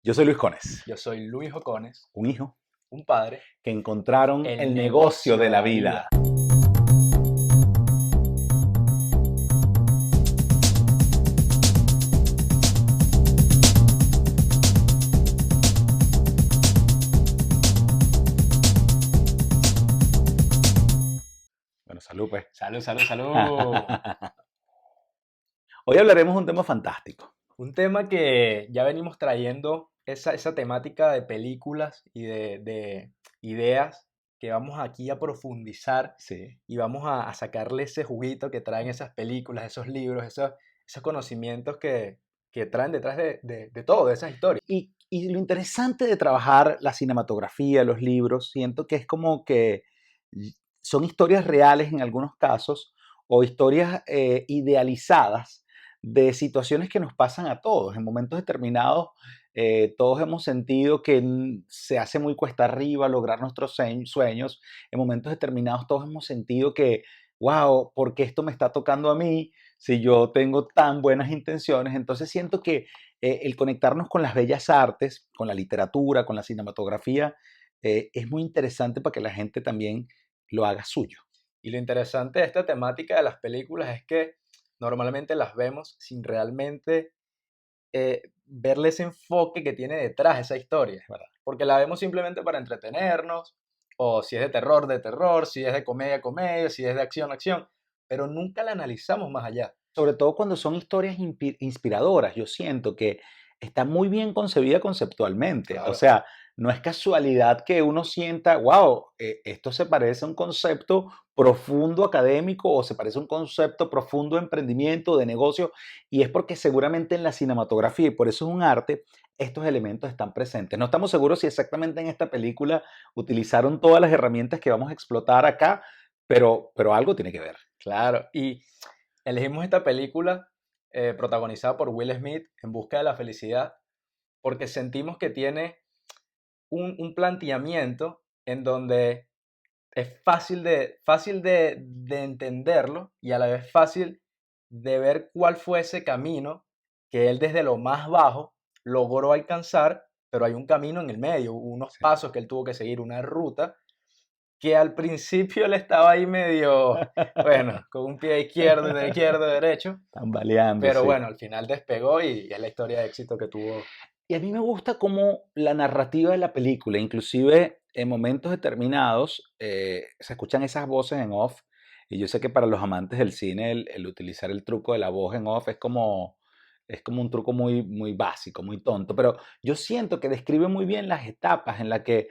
Yo soy Luis Cones, Yo soy Luis Jocones, un hijo un padre, que encontraron el el negocio negocio de de la la vida. vida. Bueno, salud pues. Salud, salud, salud. Hoy hablaremos de un tema fantástico. Un tema que ya venimos trayendo, esa temática de películas y de ideas que vamos aquí a profundizar Sí. y vamos a sacarle ese juguito que traen esas películas, esos libros, esos conocimientos que traen detrás de todo, de esas historias. Y lo interesante de trabajar la cinematografía, los libros, siento que es como que son historias reales en algunos casos o historias idealizadas de situaciones que nos pasan a todos. En momentos determinados, todos hemos sentido que se hace muy cuesta arriba lograr nuestros sueños. En momentos determinados, todos hemos sentido que, wow, ¿por qué esto me está tocando a mí si yo tengo tan buenas intenciones? Entonces siento que el conectarnos con las bellas artes, con la literatura, con la cinematografía, es muy interesante para que la gente también lo haga suyo. Y lo interesante de esta temática de las películas es que normalmente las vemos sin realmente verle ese enfoque que tiene detrás esa historia, ¿Verdad? porque la vemos simplemente para entretenernos, o si es de terror, si es de comedia, comedia, si es de acción, acción, pero nunca la analizamos más allá. Sobre todo cuando son historias inspiradoras, yo siento que está muy bien concebida conceptualmente. O Claro. sea, no es casualidad que uno sienta, wow, esto se parece a un concepto profundo académico o se parece a un concepto profundo de emprendimiento, de negocio, y es porque seguramente en la cinematografía, y por eso es un arte, estos elementos están presentes. No estamos seguros si exactamente en esta película utilizaron todas las herramientas que vamos a explotar acá, pero algo tiene que ver. Claro, y elegimos esta película protagonizada por Will Smith, En busca de la felicidad, porque sentimos que tiene un planteamiento en donde es fácil de entenderlo y a la vez fácil de ver cuál fue ese camino que él desde lo más bajo logró alcanzar, pero hay un camino en el medio, unos Sí. pasos que él tuvo que seguir, una ruta que al principio él estaba ahí medio, bueno, con un pie izquierdo, derecho, Tambaleando, pero sí. bueno, al final despegó y es la historia de éxito que tuvo. Y a mí me gusta cómo la narrativa de la película, inclusive en momentos determinados, se escuchan esas voces en off. Y yo sé que para los amantes del cine el utilizar el truco de la voz en off es como un truco muy, muy básico, muy tonto. Pero yo siento que describe muy bien las etapas en las que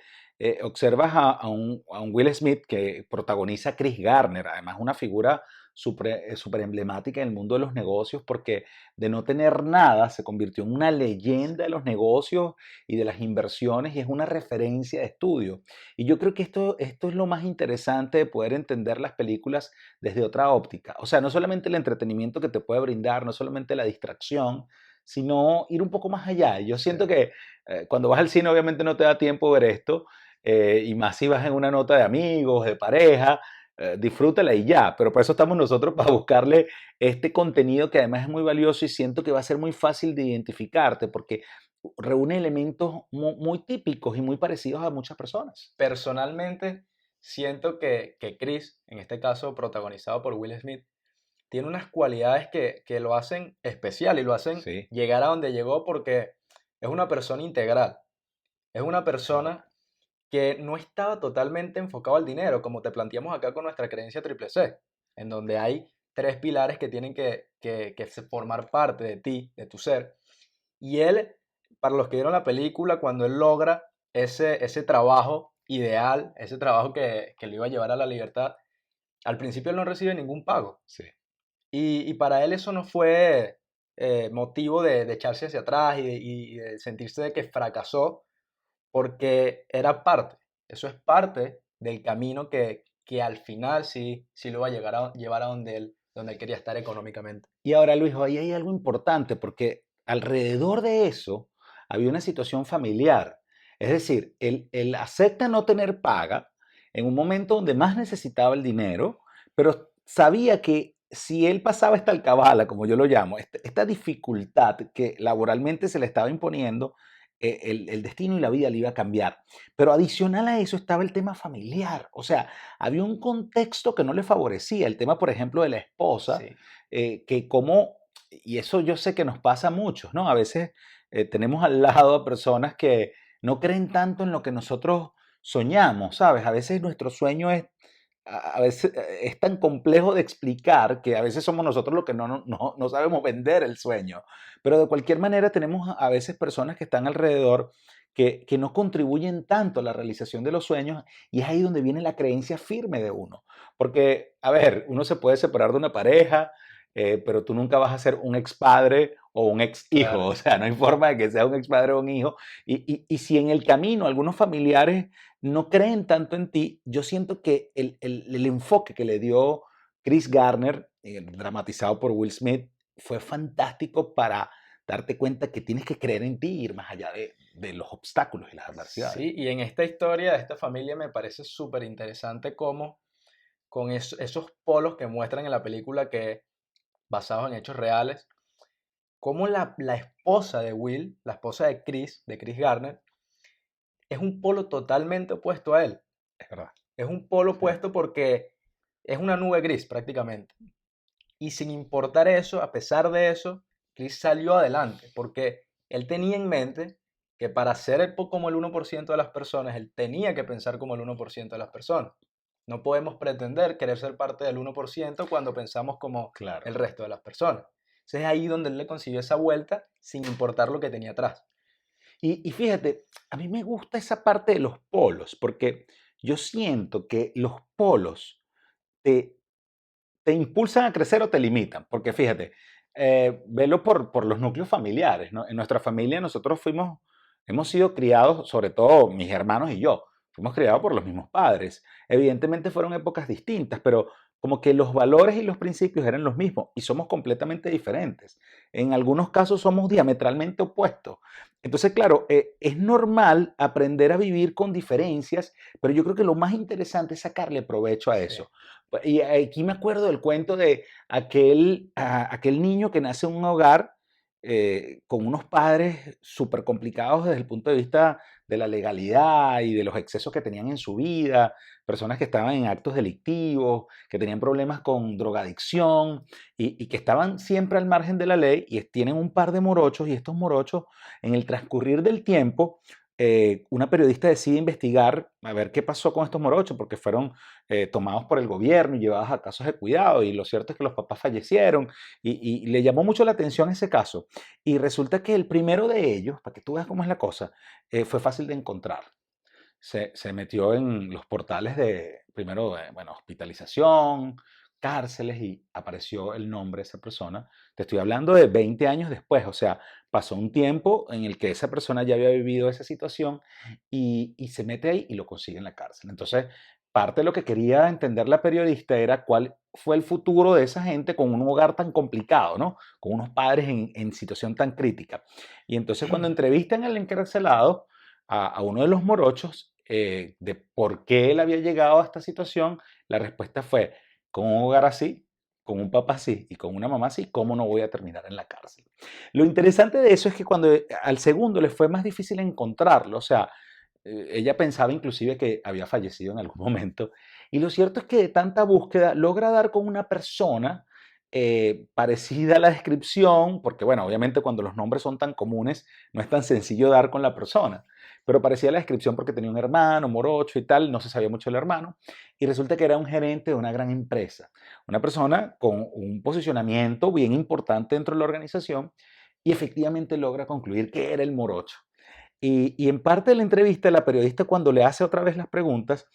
observas a un Will Smith que protagoniza a Chris Garner, además una figura súper emblemática en el mundo de los negocios, porque de no tener nada se convirtió en una leyenda de los negocios y de las inversiones y es una referencia de estudio. Y yo creo que esto es lo más interesante de poder entender las películas desde otra óptica. O sea, no solamente el entretenimiento que te puede brindar, no solamente la distracción, sino ir un poco más allá. Y yo Sí. siento que cuando vas al cine obviamente no te da tiempo ver esto, y más si vas en una nota de amigos, de pareja, disfrútala y ya, pero para eso estamos nosotros, para buscarle este contenido que además es muy valioso y siento que va a ser muy fácil de identificarte porque reúne elementos muy típicos y muy parecidos a muchas personas. Personalmente, siento que Chris, en este caso protagonizado por Will Smith, tiene unas cualidades que lo hacen especial y lo hacen Sí, llegar a donde llegó porque es una persona integral. Es una es verdad. persona que no estaba totalmente enfocado al dinero, como te planteamos acá con nuestra creencia triple C, en donde hay tres pilares que tienen que formar parte de ti, de tu ser. Y él, para los que vieron la película, cuando él logra ese trabajo ideal, ese trabajo que lo iba a llevar a la libertad, al principio él no recibe ningún pago. Sí. Y para él eso no fue motivo de echarse hacia atrás y de sentirse de que fracasó, porque era parte, eso es parte del camino que al final sí lo va a llevar a donde él quería estar económicamente. Y ahora, Luis, ahí hay algo importante porque alrededor de eso había una situación familiar. Es decir, él acepta no tener paga en un momento donde más necesitaba el dinero, pero sabía que si él pasaba esta alcabala, como yo lo llamo, esta dificultad que laboralmente se le estaba imponiendo, el destino y la vida le iba a cambiar. Pero adicional a eso estaba el tema familiar. O sea, había un contexto que no le favorecía. El tema, por ejemplo, de la esposa, Sí, que como, y eso yo sé que nos pasa a muchos, ¿no? A veces tenemos al lado a personas que no creen tanto en lo que nosotros soñamos, ¿sabes? A veces nuestro sueño es a veces es tan complejo de explicar que a veces somos nosotros los que no sabemos vender el sueño. Pero de cualquier manera tenemos a veces personas que están alrededor que no contribuyen tanto a la realización de los sueños y es ahí donde viene la creencia firme de uno. Porque, a ver, uno se puede separar de una pareja, pero tú nunca vas a ser un ex padre o un ex hijo. claro. O sea, no hay forma de que sea un ex padre o un hijo. Y si en el camino algunos familiares no creen tanto en ti, yo siento que el enfoque que le dio Chris Garner, dramatizado por Will Smith, fue fantástico para darte cuenta que tienes que creer en ti y ir más allá de los obstáculos y las adversidades. Sí, y en esta historia de esta familia me parece súper interesante cómo con esos polos que muestran en la película que basados en hechos reales, cómo la esposa de Will, la esposa de Chris Garner, es un polo totalmente opuesto a él. Es verdad. Es un polo Sí. opuesto porque es una nube gris prácticamente. Y sin importar eso, a pesar de eso, Chris salió adelante porque él tenía en mente que para ser como el 1% de las personas, él tenía que pensar como el 1% de las personas. No podemos pretender querer ser parte del 1% cuando pensamos como Claro. el resto de las personas. Entonces es ahí donde él le consiguió esa vuelta sin importar lo que tenía atrás. Y fíjate, a mí me gusta esa parte de los polos, porque yo siento que los polos te, te impulsan a crecer o te limitan. Porque fíjate, velo por los núcleos familiares, ¿no? En nuestra familia nosotros hemos sido criados, sobre todo mis hermanos y yo, fuimos criados por los mismos padres. Evidentemente fueron épocas distintas, pero como que los valores y los principios eran los mismos y somos completamente diferentes. En algunos casos somos diametralmente opuestos. Entonces, claro, es normal aprender a vivir con diferencias, pero yo creo que lo más interesante es sacarle provecho a Sí, eso. Y aquí me acuerdo del cuento de aquel niño que nace en un hogar con unos padres súper complicados desde el punto de vista de la legalidad y de los excesos que tenían en su vida, personas que estaban en actos delictivos, que tenían problemas con drogadicción y que estaban siempre al margen de la ley y tienen un par de morochos y estos morochos en el transcurrir del tiempo una periodista decide investigar a ver qué pasó con estos morochos, porque fueron tomados por el gobierno y llevados a casos de cuidado, y lo cierto es que los papás fallecieron, y le llamó mucho la atención ese caso. Y resulta que el primero de ellos, para que tú veas cómo es la cosa, fue fácil de encontrar. Se metió en los portales de, primero, bueno, hospitalización, cárceles, y apareció el nombre de esa persona. Te estoy hablando de 20 años después, o sea, pasó un tiempo en el que esa persona ya había vivido esa situación y se mete ahí y lo consigue en la cárcel. Entonces, parte de lo que quería entender la periodista era cuál fue el futuro de esa gente con un hogar tan complicado, ¿no? Con unos padres en situación tan crítica. Y entonces cuando entrevistan al encarcelado, a uno de los morochos, de por qué él había llegado a esta situación, la respuesta fue, con un hogar así, con un papá así y con una mamá así, ¿cómo no voy a terminar en la cárcel? Lo interesante de eso es que cuando al segundo le fue más difícil encontrarlo, o sea, ella pensaba inclusive que había fallecido en algún momento, y lo cierto es que de tanta búsqueda logra dar con una persona parecida a la descripción, porque bueno, obviamente cuando los nombres son tan comunes, no es tan sencillo dar con la persona, pero parecía la descripción porque tenía un hermano, morocho y tal, no se sabía mucho del hermano, y resulta que era un gerente de una gran empresa, una persona con un posicionamiento bien importante dentro de la organización, y efectivamente logra concluir que era el morocho. Y en parte de la entrevista, la periodista cuando le hace otra vez las preguntas,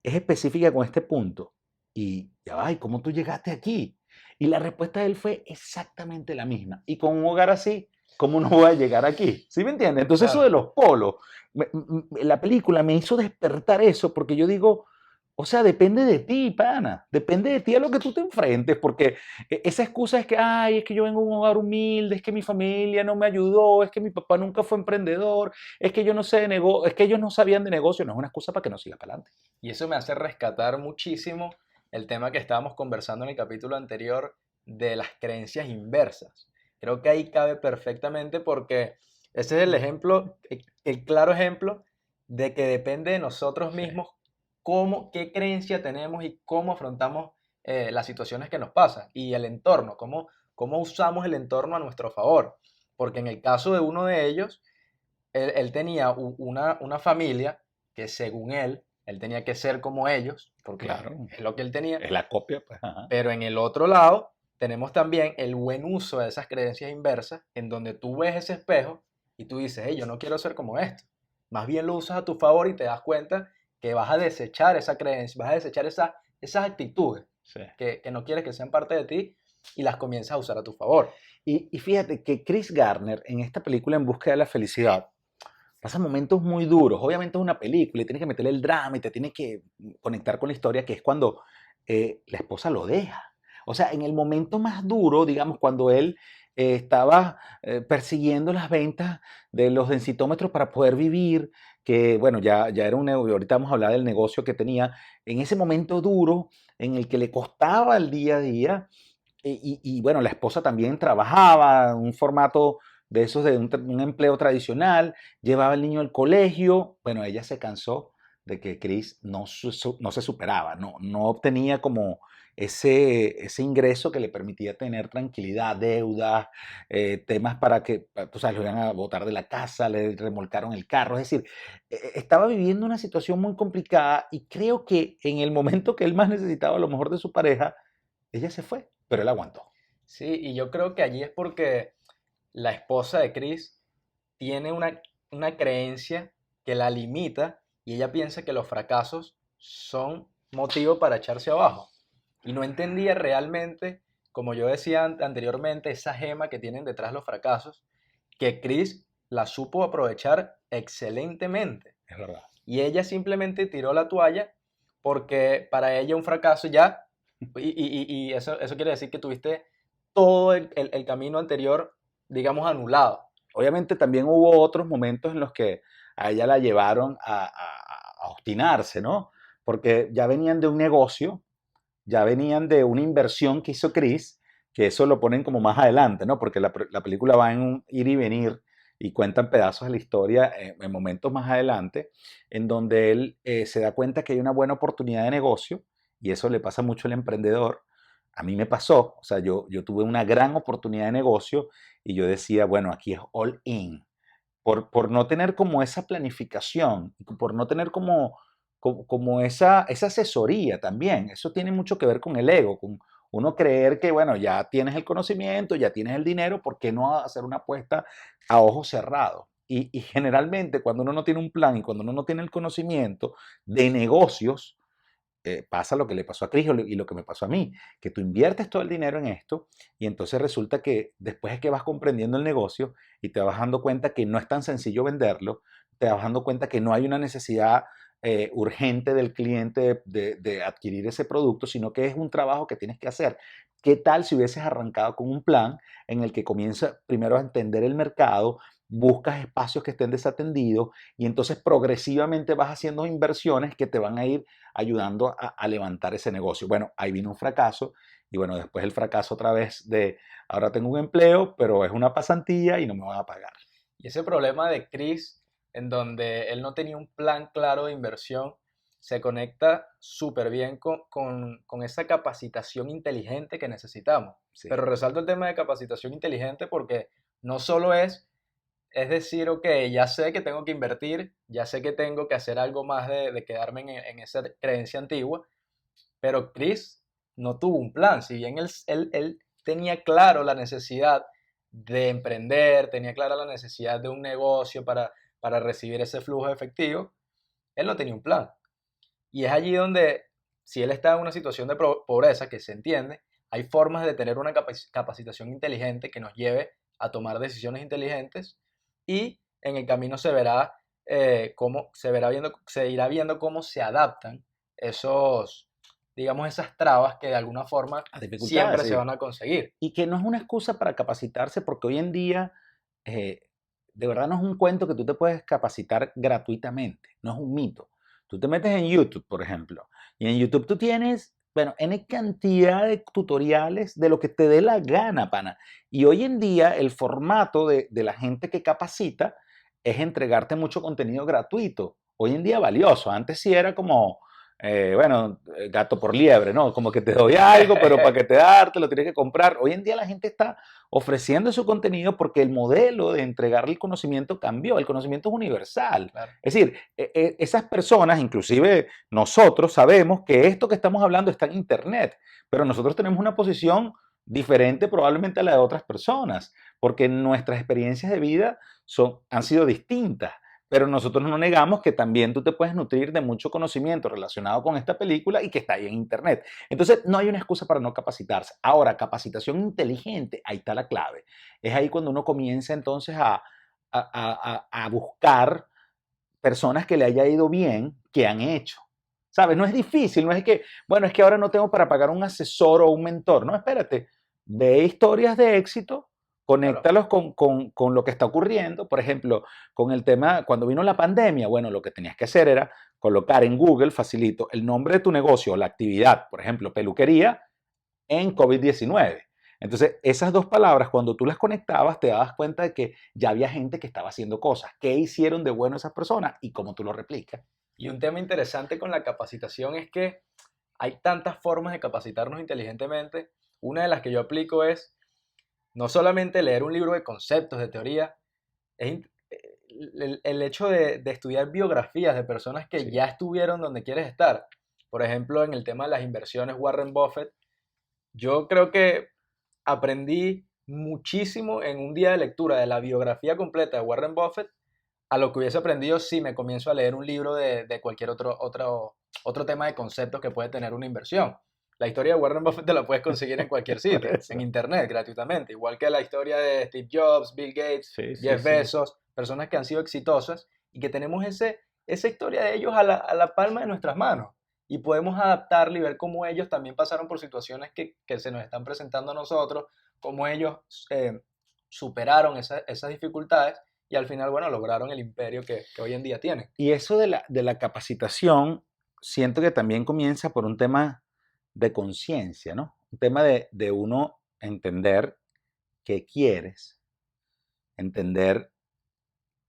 es específica con este punto. Y ya va, ¿y cómo tú llegaste aquí? Y la respuesta de él fue exactamente la misma. Y con un hogar así, ¿cómo no voy a llegar aquí? ¿Sí me entiendes? Entonces eso de claro. los polos, la película me hizo despertar eso porque yo digo, o sea, depende de ti, pana, depende de ti a lo que tú te enfrentes, porque esa excusa es que, ay, es que yo vengo de un hogar humilde, es que mi familia no me ayudó, es que mi papá nunca fue emprendedor, es que yo no sé de negocio, es que ellos no sabían de negocio, no es una excusa para que no sigas para adelante. Y eso me hace rescatar muchísimo el tema que estábamos conversando en el capítulo anterior de las creencias inversas. Creo que ahí cabe perfectamente porque Ese es el ejemplo, el claro ejemplo de que depende de nosotros Sí, mismos qué creencia tenemos y cómo afrontamos las situaciones que nos pasan y el entorno, cómo usamos el entorno a nuestro favor. Porque en el caso de uno de ellos, él tenía una familia que según él tenía que ser como ellos, porque claro. es lo que él tenía, Es la copia, pues. Ajá. pero en el otro lado tenemos también el buen uso de esas creencias inversas, en donde tú ves ese espejo y tú dices, hey, yo no quiero ser como esto. Más bien lo usas a tu favor y te das cuenta que vas a desechar esa creencia, vas a desechar esas actitudes Sí. que no quieres que sean parte de ti y las comienzas a usar a tu favor. Y fíjate que Chris Garner en esta película En Busca de la Felicidad pasa momentos muy duros. Obviamente es una película y tienes que meterle el drama y te tienes que conectar con la historia, que es cuando la esposa lo deja. O sea, en el momento más duro, digamos, cuando él estaba persiguiendo las ventas de los densitómetros para poder vivir, que bueno, ya era un negocio, ahorita vamos a hablar del negocio que tenía, en ese momento duro en el que le costaba el día a día, bueno, la esposa también trabajaba en un formato de esos de un empleo tradicional, llevaba al niño al colegio. Bueno, ella se cansó de que Chris no se superaba, no obtenía como ese ingreso que le permitía tener tranquilidad, deudas, temas para que, tú sabes, lo iban a botar de la casa, le remolcaron el carro. Es decir, estaba viviendo una situación muy complicada y creo que en el momento que él más necesitaba lo mejor de su pareja, ella se fue, pero él aguantó. Sí, y yo creo que allí es porque la esposa de Chris tiene una creencia que la limita y ella piensa que los fracasos son motivo para echarse abajo. Y no entendía realmente, como yo decía anteriormente, esa gema que tienen detrás los fracasos, que Chris la supo aprovechar excelentemente. Es verdad. Y ella simplemente tiró la toalla porque para ella un fracaso ya, y eso quiere decir que tuviste todo el camino anterior, digamos, anulado. Obviamente también hubo otros momentos en los que a ella la llevaron a obstinarse, ¿no? Porque ya venían de un negocio, ya venían de una inversión que hizo Chris, que eso lo ponen como más adelante, ¿no? Porque la película va en un ir y venir y cuentan pedazos de la historia en momentos más adelante, en donde él se da cuenta que hay una buena oportunidad de negocio, y eso le pasa mucho al emprendedor. A mí me pasó, o sea, yo tuve una gran oportunidad de negocio y yo decía, bueno, aquí es all in, por no tener como esa planificación, por no tener como esa asesoría también. Eso tiene mucho que ver con el ego, con uno creer que, bueno, ya tienes el conocimiento, ya tienes el dinero, ¿por qué no hacer una apuesta a ojos cerrados? Y generalmente cuando uno no tiene un plan y cuando uno no tiene el conocimiento de negocios, pasa lo que le pasó a Chris y lo que me pasó a mí, que tú inviertes todo el dinero en esto y entonces resulta que después es que vas comprendiendo el negocio y te vas dando cuenta que no es tan sencillo venderlo, te vas dando cuenta que no hay una necesidad urgente del cliente de adquirir ese producto, sino que es un trabajo que tienes que hacer. ¿Qué tal si hubieses arrancado con un plan en el que comienza primero a entender el mercado, buscas espacios que estén desatendidos y entonces progresivamente vas haciendo inversiones que te van a ir ayudando a levantar ese negocio? Bueno, ahí vino un fracaso y bueno, después el fracaso otra vez de ahora tengo un empleo, pero es una pasantía y no me van a pagar. Y ese problema de Chris, en donde él no tenía un plan claro de inversión, se conecta súper bien con esa capacitación inteligente que necesitamos. Sí, Pero resalto el tema de capacitación inteligente porque no solo es decir, ok, ya sé que tengo que invertir, ya sé que tengo que hacer algo más de quedarme en esa creencia antigua, pero Chris no tuvo un plan. Si bien él tenía claro la necesidad de emprender, tenía clara la necesidad de un negocio para recibir ese flujo de efectivo, él no tenía un plan. Y es allí donde, si él está en una situación de pobreza, que se entiende, hay formas de tener una capacitación inteligente que nos lleve a tomar decisiones inteligentes y en el camino se irá viendo cómo se adaptan esos, digamos, esas trabas que de alguna forma las dificultades, siempre se sí. van a conseguir. Y que no es una excusa para capacitarse, porque hoy en día, eh, de verdad no es un cuento que tú te puedes capacitar gratuitamente, no es un mito. Tú te metes en YouTube, por ejemplo, y en YouTube tú tienes bueno, N cantidad de tutoriales de lo que te dé la gana, pana. Y hoy en día el formato de la gente que capacita es entregarte mucho contenido gratuito. Hoy en día valioso. Antes sí era como, bueno, gato por liebre, ¿no? Como que te doy algo, pero para que te darte lo tienes que comprar. Hoy en día la gente está ofreciendo su contenido porque el modelo de entregarle el conocimiento cambió. El conocimiento es universal. Claro. Es decir, esas personas, inclusive nosotros, sabemos que esto que estamos hablando está en Internet, pero nosotros tenemos una posición diferente probablemente a la de otras personas, porque nuestras experiencias de vida han sido distintas. Pero nosotros no negamos que también tú te puedes nutrir de mucho conocimiento relacionado con esta película y que está ahí en Internet. Entonces, no hay una excusa para no capacitarse. Ahora, capacitación inteligente, ahí está la clave. Es ahí cuando uno comienza entonces a buscar personas que le haya ido bien, que han hecho. ¿Sabes? No es difícil, no es que, bueno, es que ahora no tengo para pagar un asesor o un mentor. No, espérate, ve historias de éxito, Claro. conéctalos con lo que está ocurriendo. Por ejemplo, con el tema, cuando vino la pandemia, bueno, lo que tenías que hacer era colocar en Google, facilito, el nombre de tu negocio o la actividad, por ejemplo, peluquería, en COVID-19. Entonces, esas dos palabras, cuando tú las conectabas, te dabas cuenta de que ya había gente que estaba haciendo cosas. ¿Qué hicieron de bueno esas personas y cómo tú lo replicas? Y un tema interesante con la capacitación es que hay tantas formas de capacitarnos inteligentemente. Una de las que yo aplico es no solamente leer un libro de conceptos, de teoría, es el hecho de estudiar biografías de personas que Sí, ya estuvieron donde quieres estar. Por ejemplo, en el tema de las inversiones, Warren Buffett, yo creo que aprendí muchísimo en un día de lectura de la biografía completa de Warren Buffett a lo que hubiese aprendido si me comienzo a leer un libro de cualquier otro tema de conceptos que puede tener una inversión. La historia de Warren Buffett te la puedes conseguir en cualquier por sitio, en eso. internet, gratuitamente. Igual que la historia de Steve Jobs, Bill Gates, Sí, sí, Jeff sí. Bezos, personas que han sido exitosas y que tenemos esa historia de ellos a la palma de nuestras manos. Y podemos adaptarla y ver cómo ellos también pasaron por situaciones que se nos están presentando a nosotros, cómo ellos eh, superaron esas dificultades y al final, bueno, lograron el imperio que hoy en día tienen. Y eso de la capacitación, siento que también comienza por un tema de conciencia, ¿no? Un tema de uno entender qué quieres, entender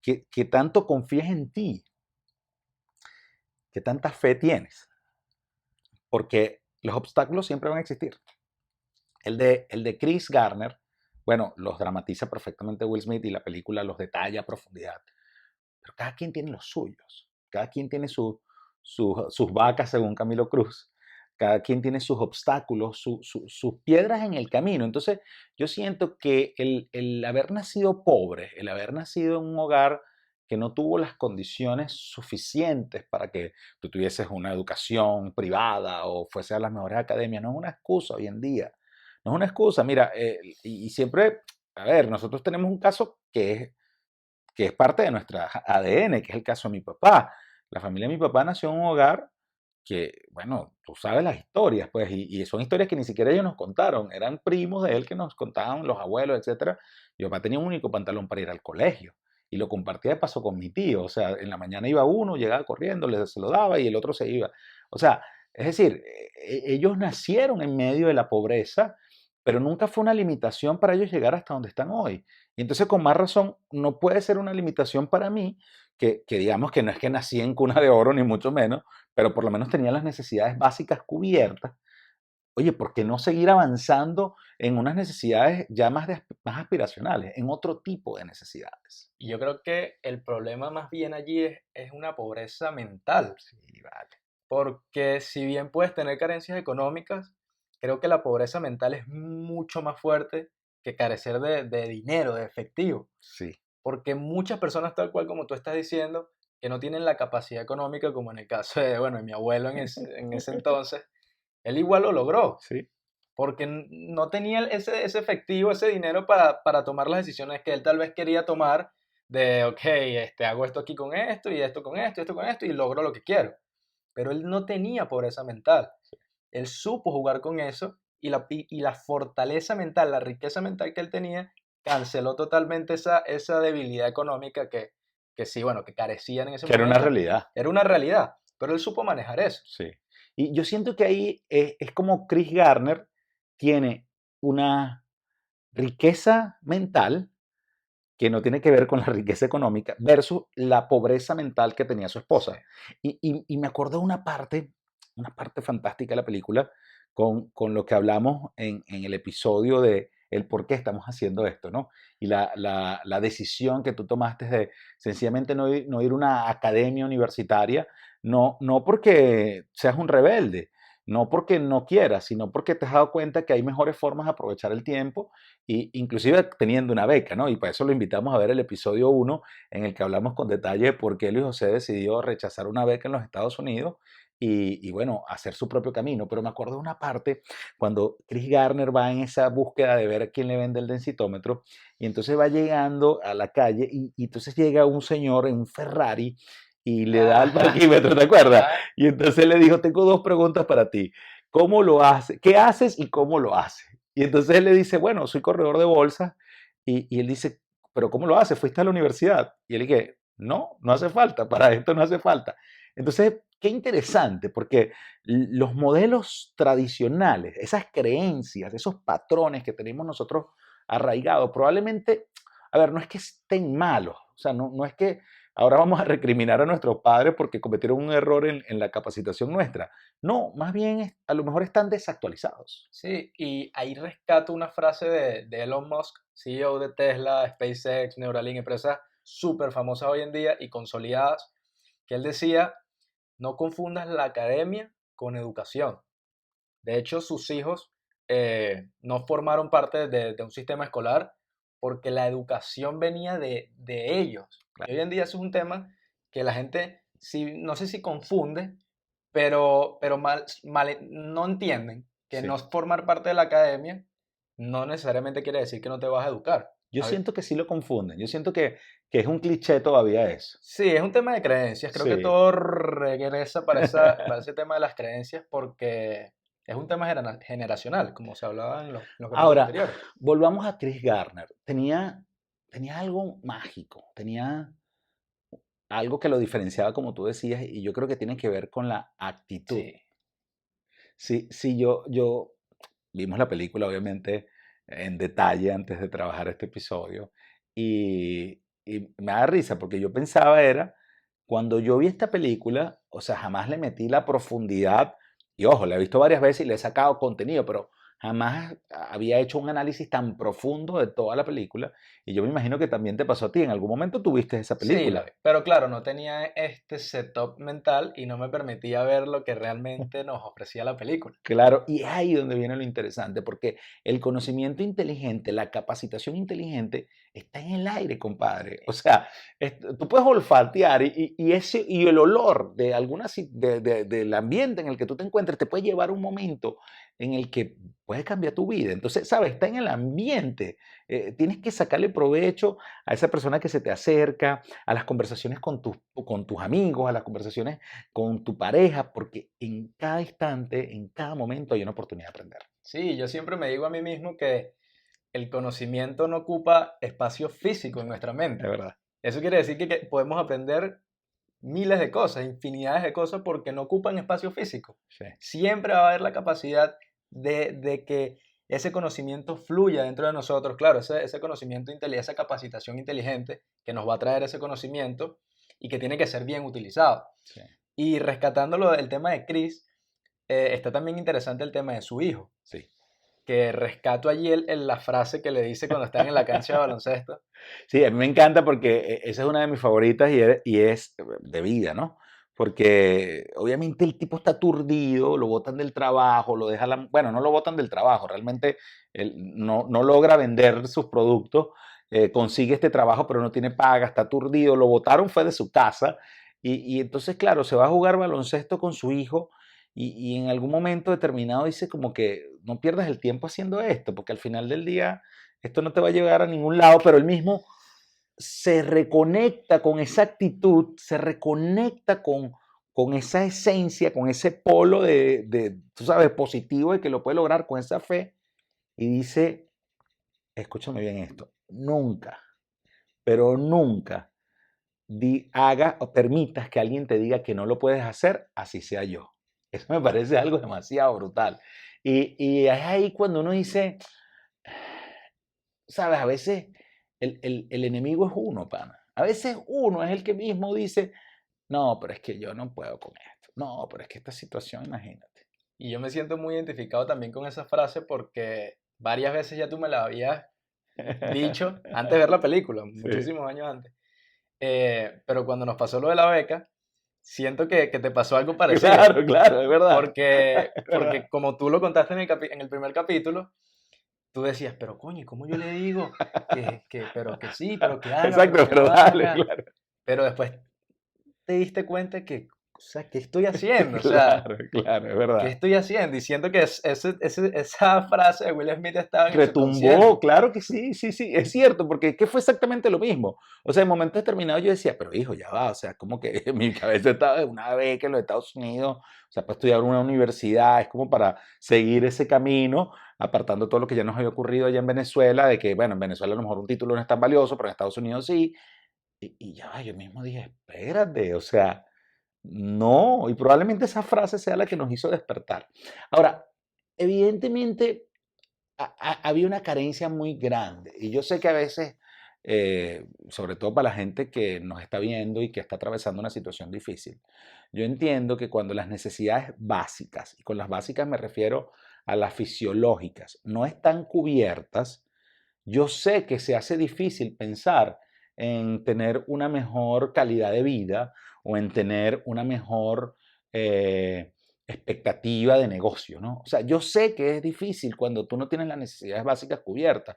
que tanto confías en ti, que tanta fe tienes, porque los obstáculos siempre van a existir. El de Chris Garner, bueno, los dramatiza perfectamente Will Smith y la película los detalla a profundidad, pero cada quien tiene los suyos, cada quien tiene sus vacas según Camilo Cruz, cada quien tiene sus obstáculos, sus piedras en el camino. Entonces, yo siento que el haber nacido pobre, el haber nacido en un hogar que no tuvo las condiciones suficientes para que tú tuvieses una educación privada o fuese a las mejores academias, no es una excusa hoy en día. No es una excusa. Mira, y siempre, a ver, nosotros tenemos un caso que es parte de nuestra ADN, que es el caso de mi papá. La familia de mi papá nació en un hogar que, bueno, tú sabes las historias, pues, y son historias que ni siquiera ellos nos contaron, eran primos de él que nos contaban, los abuelos, etcétera. Mi papá tenía un único pantalón para ir al colegio y lo compartía de paso con mi tío, o sea, en la mañana iba uno, llegaba corriendo, se lo daba y el otro se iba. O sea, es decir, ellos nacieron en medio de la pobreza, pero nunca fue una limitación para ellos llegar hasta donde están hoy. Y entonces, con más razón, no puede ser una limitación para mí, que digamos que no es que nací en cuna de oro, ni mucho menos, pero por lo menos tenía las necesidades básicas cubiertas. Oye, ¿por qué no seguir avanzando en unas necesidades ya más aspiracionales, en otro tipo de necesidades? Y yo creo que el problema más bien allí es una pobreza mental, Sí, vale. porque si bien puedes tener carencias económicas, creo que la pobreza mental es mucho más fuerte que carecer de dinero, de efectivo, Sí, porque muchas personas, tal cual como tú estás diciendo, que no tienen la capacidad económica, como en el caso de, bueno, de mi abuelo en ese entonces, él igual lo logró, sí, porque no tenía ese efectivo, ese dinero para tomar las decisiones que él tal vez quería tomar de, ok, hago esto aquí con esto, y esto con esto, y esto con esto, y logro lo que quiero. Pero él no tenía pobreza mental. Él supo jugar con eso y la fortaleza mental, la riqueza mental que él tenía, canceló totalmente esa debilidad económica que sí, bueno, que carecían en ese que era una momento. realidad. Era una realidad, pero él supo manejar eso. Sí. Y yo siento que ahí es como Chris Garner tiene una riqueza mental que no tiene que ver con la riqueza económica versus la pobreza mental que tenía su Sí. esposa. Y me acordé de una parte fantástica de la película con lo que hablamos en el episodio de el por qué estamos haciendo esto, ¿no? Y la decisión que tú tomaste de sencillamente no ir a una academia universitaria, no porque seas un rebelde, no porque no quieras, sino porque te has dado cuenta que hay mejores formas de aprovechar el tiempo y inclusive teniendo una beca, ¿no? Y para eso lo invitamos a ver el episodio 1 en el que hablamos con detalle de por qué Luis José decidió rechazar una beca en los Estados Unidos y bueno, hacer su propio camino. Pero me acuerdo de una parte cuando Chris Garner va en esa búsqueda de ver a quién le vende el densitómetro y entonces va llegando a la calle y entonces llega un señor en un Ferrari y le da el Ajá, parquímetro, ¿te acuerdas? ajá. Y entonces le dijo, tengo dos preguntas para ti. ¿Cómo lo haces? ¿Qué haces y cómo lo haces? Y entonces él le dice, bueno, soy corredor de bolsa. Y él dice, pero ¿cómo lo haces? ¿Fuiste a la universidad? Y él dice, no, no hace falta, para esto no hace falta. Entonces, qué interesante, porque los modelos tradicionales, esas creencias, esos patrones que tenemos nosotros arraigados, probablemente, a ver, no es que estén malos, o sea, no es que ahora vamos a recriminar a nuestros padres porque cometieron un error en la capacitación nuestra. No, más bien a lo mejor están desactualizados. Sí, y ahí rescato una frase de Elon Musk, CEO de Tesla, SpaceX, Neuralink, empresas súper famosas hoy en día y consolidadas, que él decía, no confundas la academia con educación. De hecho, sus hijos no formaron parte de un sistema escolar porque la educación venía de ellos. Y hoy en día eso es un tema que la gente, sí, no sé si confunde, pero no entienden que Sí. no formar parte de la academia no necesariamente quiere decir que no te vas a educar. Yo A ver, siento que sí lo confunden. Yo siento que es un cliché todavía eso. sí, es un tema de creencias. Creo que Sí. todo regresa para ese tema de las creencias porque es un tema generacional, como se hablaba en los capítulos Ahora, anteriores. volvamos a Chris Garner. Tenía algo mágico, tenía algo que lo diferenciaba, como tú decías, y yo creo que tiene que ver con la actitud. Sí, Sí, yo vimos la película, obviamente, en detalle antes de trabajar este episodio, y me da risa porque yo pensaba era, cuando yo vi esta película, o sea, jamás le metí la profundidad, y ojo, la he visto varias veces y le he sacado contenido, pero jamás había hecho un análisis tan profundo de toda la película, y yo me imagino que también te pasó a ti, en algún momento tuviste esa sí, la película. vi. Pero claro, no tenía este setup mental y no me permitía ver lo que realmente nos ofrecía la película. Claro, y es ahí donde viene lo interesante, porque el conocimiento inteligente, la capacitación inteligente está en el aire, compadre. O sea, tú puedes olfatear y el olor de del ambiente en el que tú te encuentres te puede llevar a un momento en el que puede cambiar tu vida. Entonces, ¿sabes? Está en el ambiente. Tienes que sacarle provecho a esa persona que se te acerca, a las conversaciones con tus amigos, a las conversaciones con tu pareja, porque en cada instante, en cada momento hay una oportunidad de aprender. Sí, yo siempre me digo a mí mismo que el conocimiento no ocupa espacio físico en nuestra De mente. verdad. Eso quiere decir que podemos aprender miles de cosas, infinidades de cosas porque no ocupan espacio físico. Sí. Siempre va a haber la capacidad de que ese conocimiento fluya dentro de nosotros. Claro, ese conocimiento, esa capacitación inteligente que nos va a traer ese conocimiento y que tiene que ser bien utilizado. Sí. Y rescatándolo del tema de Chris, está también interesante el tema de su hijo, Sí. que rescato allí la frase que le dice cuando están en la cancha de baloncesto. Sí, a mí me encanta porque esa es una de mis favoritas y es de vida, ¿no? Porque obviamente el tipo está aturdido, lo botan del trabajo, lo dejan, bueno, no lo botan del trabajo, realmente él no logra vender sus productos, consigue este trabajo pero no tiene paga, está aturdido, lo botaron fue de su casa y entonces, claro, se va a jugar baloncesto con su hijo y en algún momento determinado dice como que no pierdas el tiempo haciendo esto, porque al final del día esto no te va a llevar a ningún lado, pero él mismo se reconecta con esa actitud, se reconecta con esa esencia, con ese polo tú sabes, positivo de que lo puede lograr con esa fe y dice, escúchame bien esto, nunca, pero nunca haga o permitas que alguien te diga que no lo puedes hacer, así sea yo. Eso me parece algo demasiado brutal. Y es ahí cuando uno dice, sabes, a veces el enemigo es uno, pana. A veces uno es el que mismo dice, no, pero es que yo no puedo con esto. No, pero es que esta situación, imagínate. Y yo me siento muy identificado también con esa frase porque varias veces ya tú me la habías dicho antes de ver la película, Sí. muchísimos años antes. Pero cuando nos pasó lo de la beca, siento que te pasó algo parecido. Claro, claro, es verdad. Es Porque verdad. como tú lo contaste en el primer capítulo, tú decías, pero coño, ¿y cómo yo le digo pero que sí, pero que haga, pero Exacto, que pero no dale, haga? claro. Pero después te diste cuenta que, o sea, ¿qué estoy haciendo? O sea, Claro, claro, es ¿qué verdad. estoy haciendo? Y siento que esa frase de Will Smith estaba en el Retumbó, subconsciente. claro que sí, sí, sí, es cierto, porque que fue exactamente lo mismo. O sea, en momentos determinados yo decía, pero hijo, ya va, o sea, como que mi cabeza estaba de una beca en los Estados Unidos, o sea, para estudiar en una universidad, es como para seguir ese camino, apartando todo lo que ya nos había ocurrido allá en Venezuela, de que, bueno, en Venezuela a lo mejor un título no es tan valioso, pero en Estados Unidos sí. Y ya va, yo mismo dije, espérate, o sea, no, y probablemente esa frase sea la que nos hizo despertar. Ahora, evidentemente había una carencia muy grande. Y yo sé que a veces, sobre todo para la gente que nos está viendo y que está atravesando una situación difícil, yo entiendo que cuando las necesidades básicas, y con las básicas me refiero a las fisiológicas, no están cubiertas, yo sé que se hace difícil pensar en tener una mejor calidad de vida o en tener una mejor eh, expectativa de negocio, ¿no? O sea, yo sé que es difícil cuando tú no tienes las necesidades básicas cubiertas,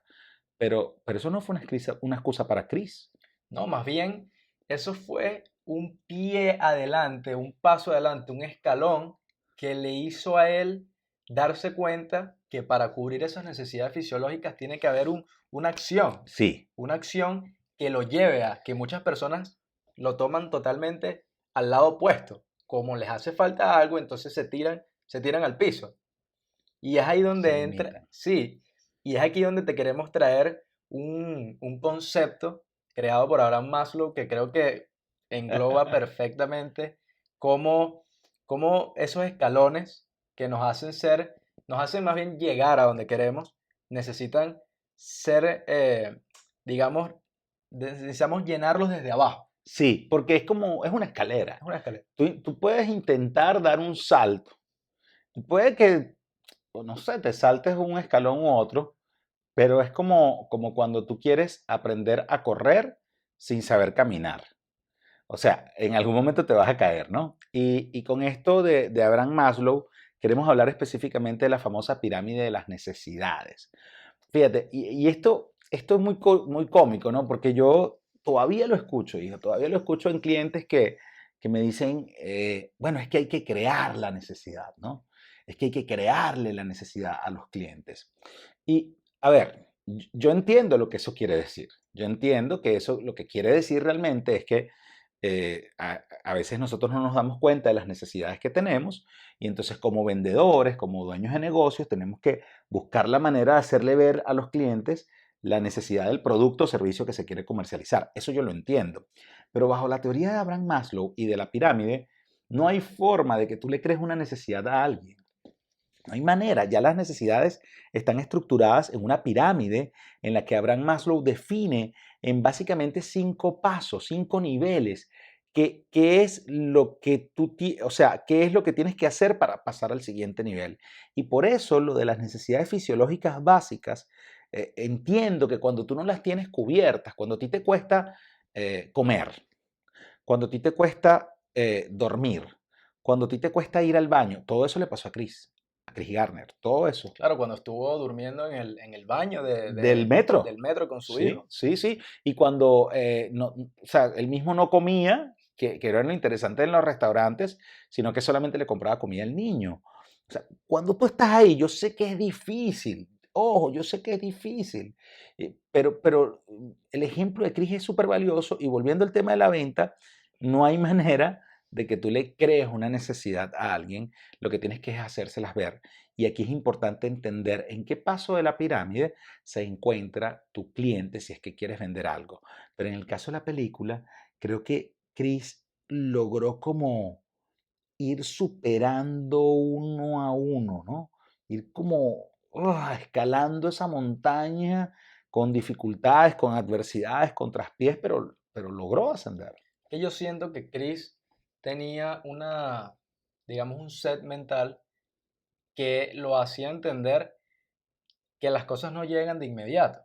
pero eso no fue una excusa para Chris. No, más bien, eso fue un pie adelante, un paso adelante, un escalón que le hizo a él darse cuenta que para cubrir esas necesidades fisiológicas tiene que haber Sí, una acción que lo lleve a que muchas personas lo toman totalmente al lado opuesto. Como les hace falta algo, entonces se tiran al piso. Y es ahí se donde entra, limitan. sí, y es aquí donde te queremos traer un concepto creado por Abraham Maslow que creo que engloba perfectamente cómo, cómo esos escalones que nos hacen más bien llegar a donde queremos, necesitan ser, digamos, necesitamos llenarlos desde abajo. Sí, porque es como, es una Es escalera. una escalera. Tú puedes intentar dar un salto. Puede que, o no sé, te saltes un escalón u otro, pero es como cuando tú quieres aprender a correr sin saber caminar. O sea, en algún momento te vas a caer, ¿no? Y con esto de Abraham Maslow, queremos hablar específicamente de la famosa pirámide de las necesidades. Fíjate, y esto es muy cómico, ¿no? Porque yo todavía lo escucho, hijo, todavía lo escucho en clientes que me dicen, bueno, es que hay que crear la necesidad, ¿no? Es que hay que crearle la necesidad a los clientes. Y, a ver, yo entiendo lo que eso quiere decir. Yo entiendo que eso lo que quiere decir realmente es que a veces nosotros no nos damos cuenta de las necesidades que tenemos y entonces como vendedores, como dueños de negocios, tenemos que buscar la manera de hacerle ver a los clientes la necesidad del producto o servicio que se quiere comercializar. Eso yo lo entiendo. Pero bajo la teoría de Abraham Maslow y de la pirámide, no hay forma de que tú le crees una necesidad a alguien. No hay manera, ya las necesidades están estructuradas en una pirámide en la que Abraham Maslow define en básicamente 5 pasos, 5 niveles, qué es lo que o sea, qué es lo que tienes que hacer para pasar al siguiente nivel. Y por eso lo de las necesidades fisiológicas básicas, entiendo que cuando tú no las tienes cubiertas, cuando a ti te cuesta comer, cuando a ti te cuesta dormir, cuando a ti te cuesta ir al baño, todo eso le pasó a Chris Garner, todo eso. Claro, cuando estuvo durmiendo en el baño Del metro, del metro con su sí, hijo. sí, sí. Y cuando, no, o sea, él mismo no comía, que era lo interesante en los restaurantes, sino que solamente le compraba comida al niño. O sea, cuando tú estás ahí, yo sé que es difícil, ojo, yo sé que es difícil, pero el ejemplo de Chris es súper valioso y volviendo al tema de la venta, no hay manera de que tú le crees una necesidad a alguien, lo que tienes que es hacérselas ver. Y aquí es importante entender en qué paso de la pirámide se encuentra tu cliente si es que quieres vender algo. Pero en el caso de la película, creo que Chris logró como ir superando uno a uno, ¿no? Ir como escalando esa montaña con dificultades, con adversidades, con traspiés, pero logró ascender. Que yo siento que Chris tenía digamos, un set mental que lo hacía entender que las cosas no llegan de inmediato,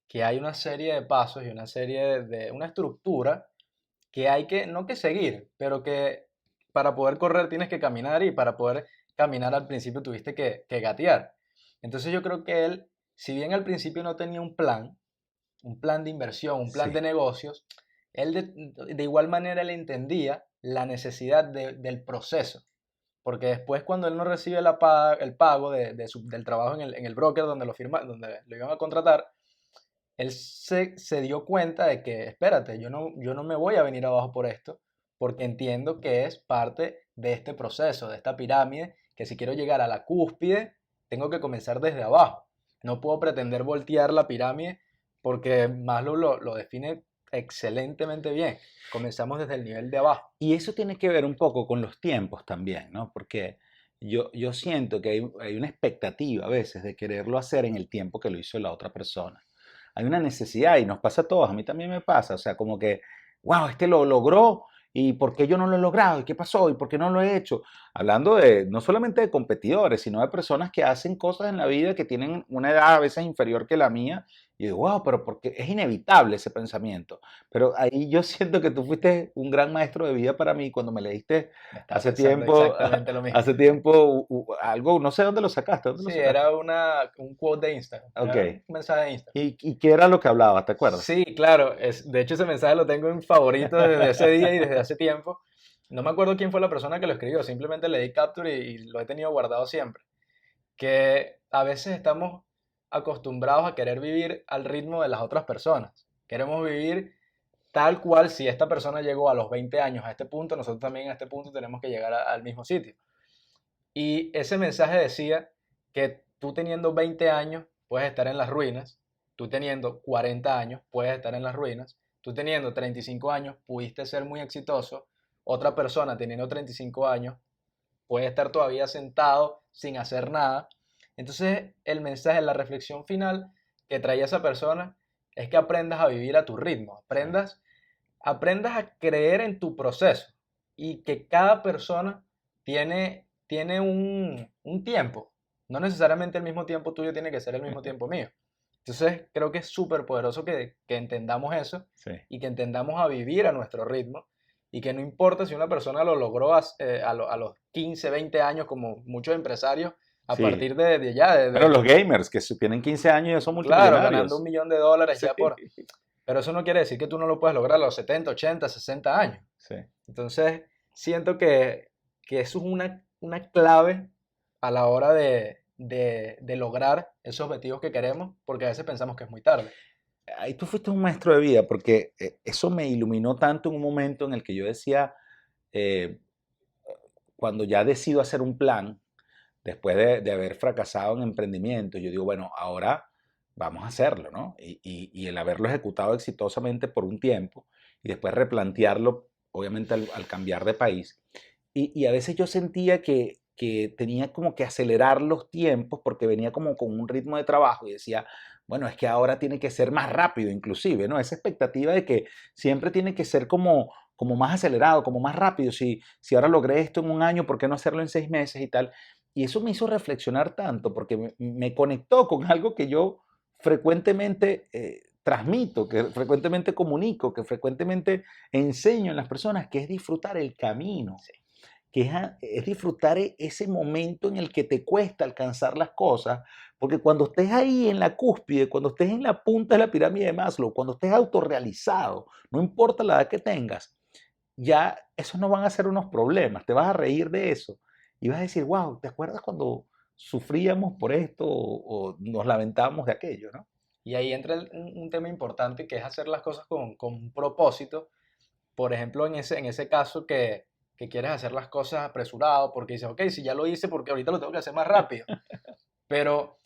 que hay una serie de pasos y una serie una estructura que hay que, no que seguir, pero que para poder correr tienes que caminar y para poder caminar al principio tuviste que gatear. Entonces yo creo que él, si bien al principio no tenía un plan de inversión, un plan de Sí, negocios, él de igual manera él entendía la necesidad del proceso. Porque después cuando él no recibe el pago del trabajo en el broker donde donde lo iban a contratar, él se dio cuenta de que, espérate, yo no me voy a venir abajo por esto, porque entiendo que es parte de este proceso, de esta pirámide, que si quiero llegar a la cúspide, tengo que comenzar desde abajo. No puedo pretender voltear la pirámide porque Maslow lo define excelentemente bien. Comenzamos desde el nivel de abajo. y eso tiene que ver un poco con los tiempos también, ¿no? Porque yo siento que hay una expectativa a veces de quererlo hacer en el tiempo que lo hizo la otra persona. Hay una necesidad y nos pasa a todos, a mí también me pasa, o sea, como que, wow, este lo logró y ¿por qué yo no lo he logrado? ¿Y qué pasó? ¿Y por qué no lo he hecho? Hablando de no solamente de competidores, sino de personas que hacen cosas en la vida que tienen una edad a veces inferior que la mía y digo, wow, pero porque es inevitable ese pensamiento. Pero ahí yo siento que tú fuiste un gran maestro de vida para mí cuando me leíste Estaba hace pensando tiempo, exactamente lo mismo. hace tiempo algo, no sé dónde lo sacaste, ¿dónde lo Sí, sacaste? era un quote de Instagram, Ok. era un mensaje de Instagram. ¿Y qué era lo que hablaba? ¿Te acuerdas? Sí, claro, de hecho ese mensaje lo tengo en favorito desde ese día y desde hace tiempo. No me acuerdo quién fue la persona que lo escribió, simplemente le di capture y lo he tenido guardado siempre. Que a veces estamos acostumbrados a querer vivir al ritmo de las otras personas. Queremos vivir tal cual si esta persona llegó a los 20 años a este punto, nosotros también a este punto tenemos que llegar al mismo sitio. Y ese mensaje decía que tú teniendo 20 años puedes estar en las ruinas, tú teniendo 40 años puedes estar en las ruinas, tú teniendo 35 años pudiste ser muy exitoso, otra persona teniendo 35 años puede estar todavía sentado sin hacer nada. Entonces el mensaje, la reflexión final que traía esa persona es que aprendas a vivir a tu ritmo, Sí. aprendas a creer en tu proceso y que cada persona tiene un tiempo. No necesariamente el mismo tiempo tuyo tiene que ser el mismo tiempo mío. Entonces creo que es súper poderoso que entendamos eso Sí. y que entendamos a vivir a nuestro ritmo y que no importa si una persona lo logró a los 15, 20 años como muchos empresarios a Sí. partir de ya, Pero los gamers que tienen 15 años y ya son claro, ganando un multimillonarios. millón de dólares Sí. ya por... Pero eso no quiere decir que tú no lo puedas lograr a los 70, 80, 60 años. Sí. Entonces, siento que eso es una clave a la hora de lograr esos objetivos que queremos, porque a veces pensamos que es muy tarde. Ahí tú fuiste un maestro de vida porque eso me iluminó tanto en un momento en el que yo decía, eh, cuando ya decido hacer un plan, después de haber fracasado en emprendimiento, yo digo, bueno, ahora vamos a hacerlo, ¿no? Y el haberlo ejecutado exitosamente por un tiempo y después replantearlo, obviamente al cambiar de país. Y a veces yo sentía que tenía como que acelerar los tiempos porque venía como con un ritmo de trabajo y decía, bueno, es que ahora tiene que ser más rápido inclusive, ¿no? Esa expectativa de que siempre tiene que ser como más acelerado, como más rápido. Si ahora logré esto en un año, ¿por qué no hacerlo en 6 meses y tal? Y eso me hizo reflexionar tanto porque me conectó con algo que yo frecuentemente transmito, que frecuentemente comunico, que frecuentemente enseño en las personas, que es disfrutar el camino, Sí. que es disfrutar ese momento en el que te cuesta alcanzar las cosas, porque cuando estés ahí en la cúspide, cuando estés en la punta de la pirámide de Maslow, cuando estés autorrealizado, no importa la edad que tengas, ya esos no van a ser unos problemas, te vas a reír de eso y vas a decir, wow, ¿te acuerdas cuando sufríamos por esto o nos lamentábamos de aquello, ¿no? Y ahí entra un tema importante que es hacer las cosas con un propósito. Por ejemplo, en ese caso que quieres hacer las cosas apresurado porque dices, ok, si ya lo hice, porque ahorita lo tengo que hacer más rápido. Pero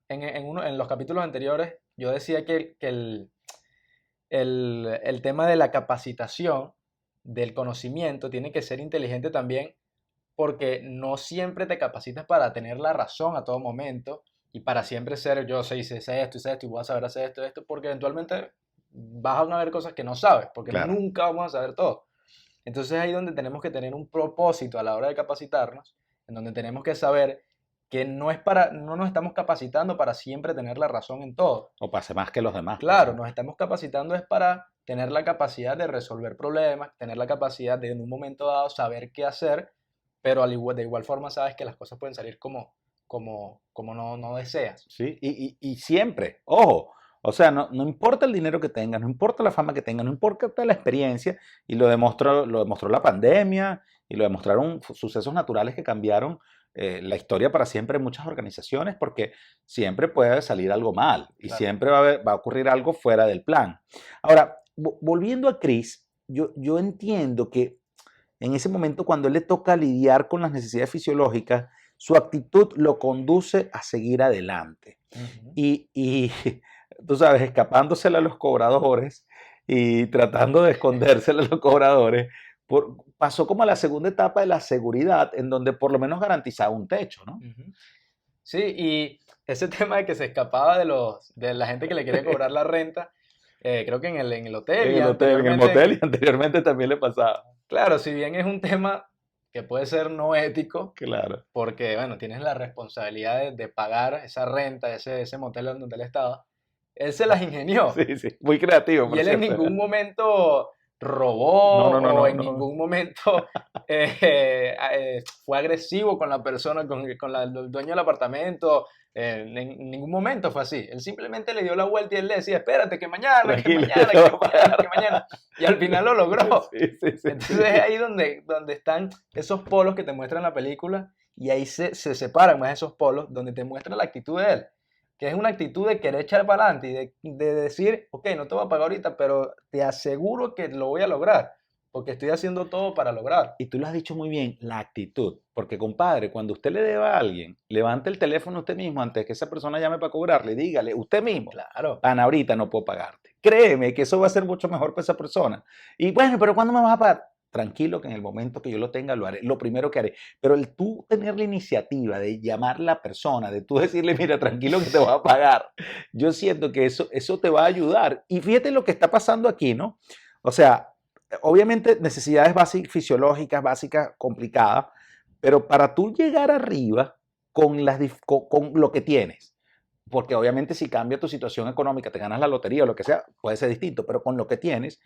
en los capítulos anteriores yo decía que el tema de la capacitación, del conocimiento, tiene que ser inteligente también porque no siempre te capacitas para tener la razón a todo momento y para siempre ser yo sé esto y voy a saber hacer esto, porque eventualmente vas a haber cosas que no sabes, porque Claro. nunca vamos a saber todo. Entonces es ahí donde tenemos que tener un propósito a la hora de capacitarnos, en donde tenemos que saber que no nos estamos capacitando para siempre tener la razón en todo. O pase más que los demás, por Claro, ejemplo. nos estamos capacitando es para tener la capacidad de resolver problemas, tener la capacidad de en un momento dado saber qué hacer, pero de igual forma sabes que las cosas pueden salir como no deseas. ¿Sí? Y siempre, ojo, o sea, no importa el dinero que tengas, no importa la fama que tengas, no importa la experiencia, y lo demostró la pandemia, y lo demostraron sucesos naturales que cambiaron la historia para siempre en muchas organizaciones, porque siempre puede salir algo mal, y Claro. siempre va a ocurrir algo fuera del plan. Ahora, volviendo a Chris, yo entiendo que en ese momento, cuando él le toca lidiar con las necesidades fisiológicas, su actitud lo conduce a seguir adelante. Ujú. Y tú sabes, escapándosela a los cobradores y tratando de escondérsela a los cobradores, pasó como a la segunda etapa de la seguridad, en donde por lo menos garantizaba un techo, ¿no? Ujú. Sí, y ese tema de que se escapaba de la gente que le quería cobrar la renta, creo que en el hotel En y el hotel, en el anteriormente, motel, y anteriormente también le pasaba. claro, si bien es un tema que puede ser no ético, Claro. porque, bueno, tienes la responsabilidad de pagar esa renta, ese motel en donde él estaba, él se las ingenió Sí, sí. Muy creativo, y por él en cierto. ningún momento No, robó no, no, o no, en no. ningún momento fue agresivo con la persona, el dueño del apartamento. En ningún momento fue así. Él simplemente le dio la vuelta y él le decía, espérate, que mañana, que Tranquilo, mañana, te va que a mañana, que pagar. mañana. Y al final lo logró. Sí, sí, sí, Entonces es sí. ahí donde están esos polos que te muestran la película y ahí se separan más esos polos donde te muestra la actitud de él, que es una actitud de querer echar para adelante y de decir, ok, no te voy a pagar ahorita, pero te aseguro que lo voy a lograr, porque estoy haciendo todo para lograr. Y tú lo has dicho muy bien, la actitud. Porque, compadre, cuando usted le deba a alguien, levante el teléfono usted mismo antes de que esa persona llame para cobrarle. Dígale, usted mismo, Claro, pan, ahorita no puedo pagarte. Créeme que eso va a ser mucho mejor para esa persona. Y bueno, pero ¿cuándo me vas a pagar? Tranquilo, que en el momento que yo lo tenga, lo haré. Lo primero que haré. Pero el tú tener la iniciativa de llamar a la persona, de tú decirle, mira, tranquilo que te voy a pagar, yo siento que eso te va a ayudar. Y fíjate lo que está pasando aquí, ¿no? O sea, obviamente necesidades básicas, fisiológicas, básicas, complicadas, pero para tú llegar arriba con lo que tienes, porque obviamente si cambia tu situación económica, te ganas la lotería o lo que sea, puede ser distinto, pero con lo que tienes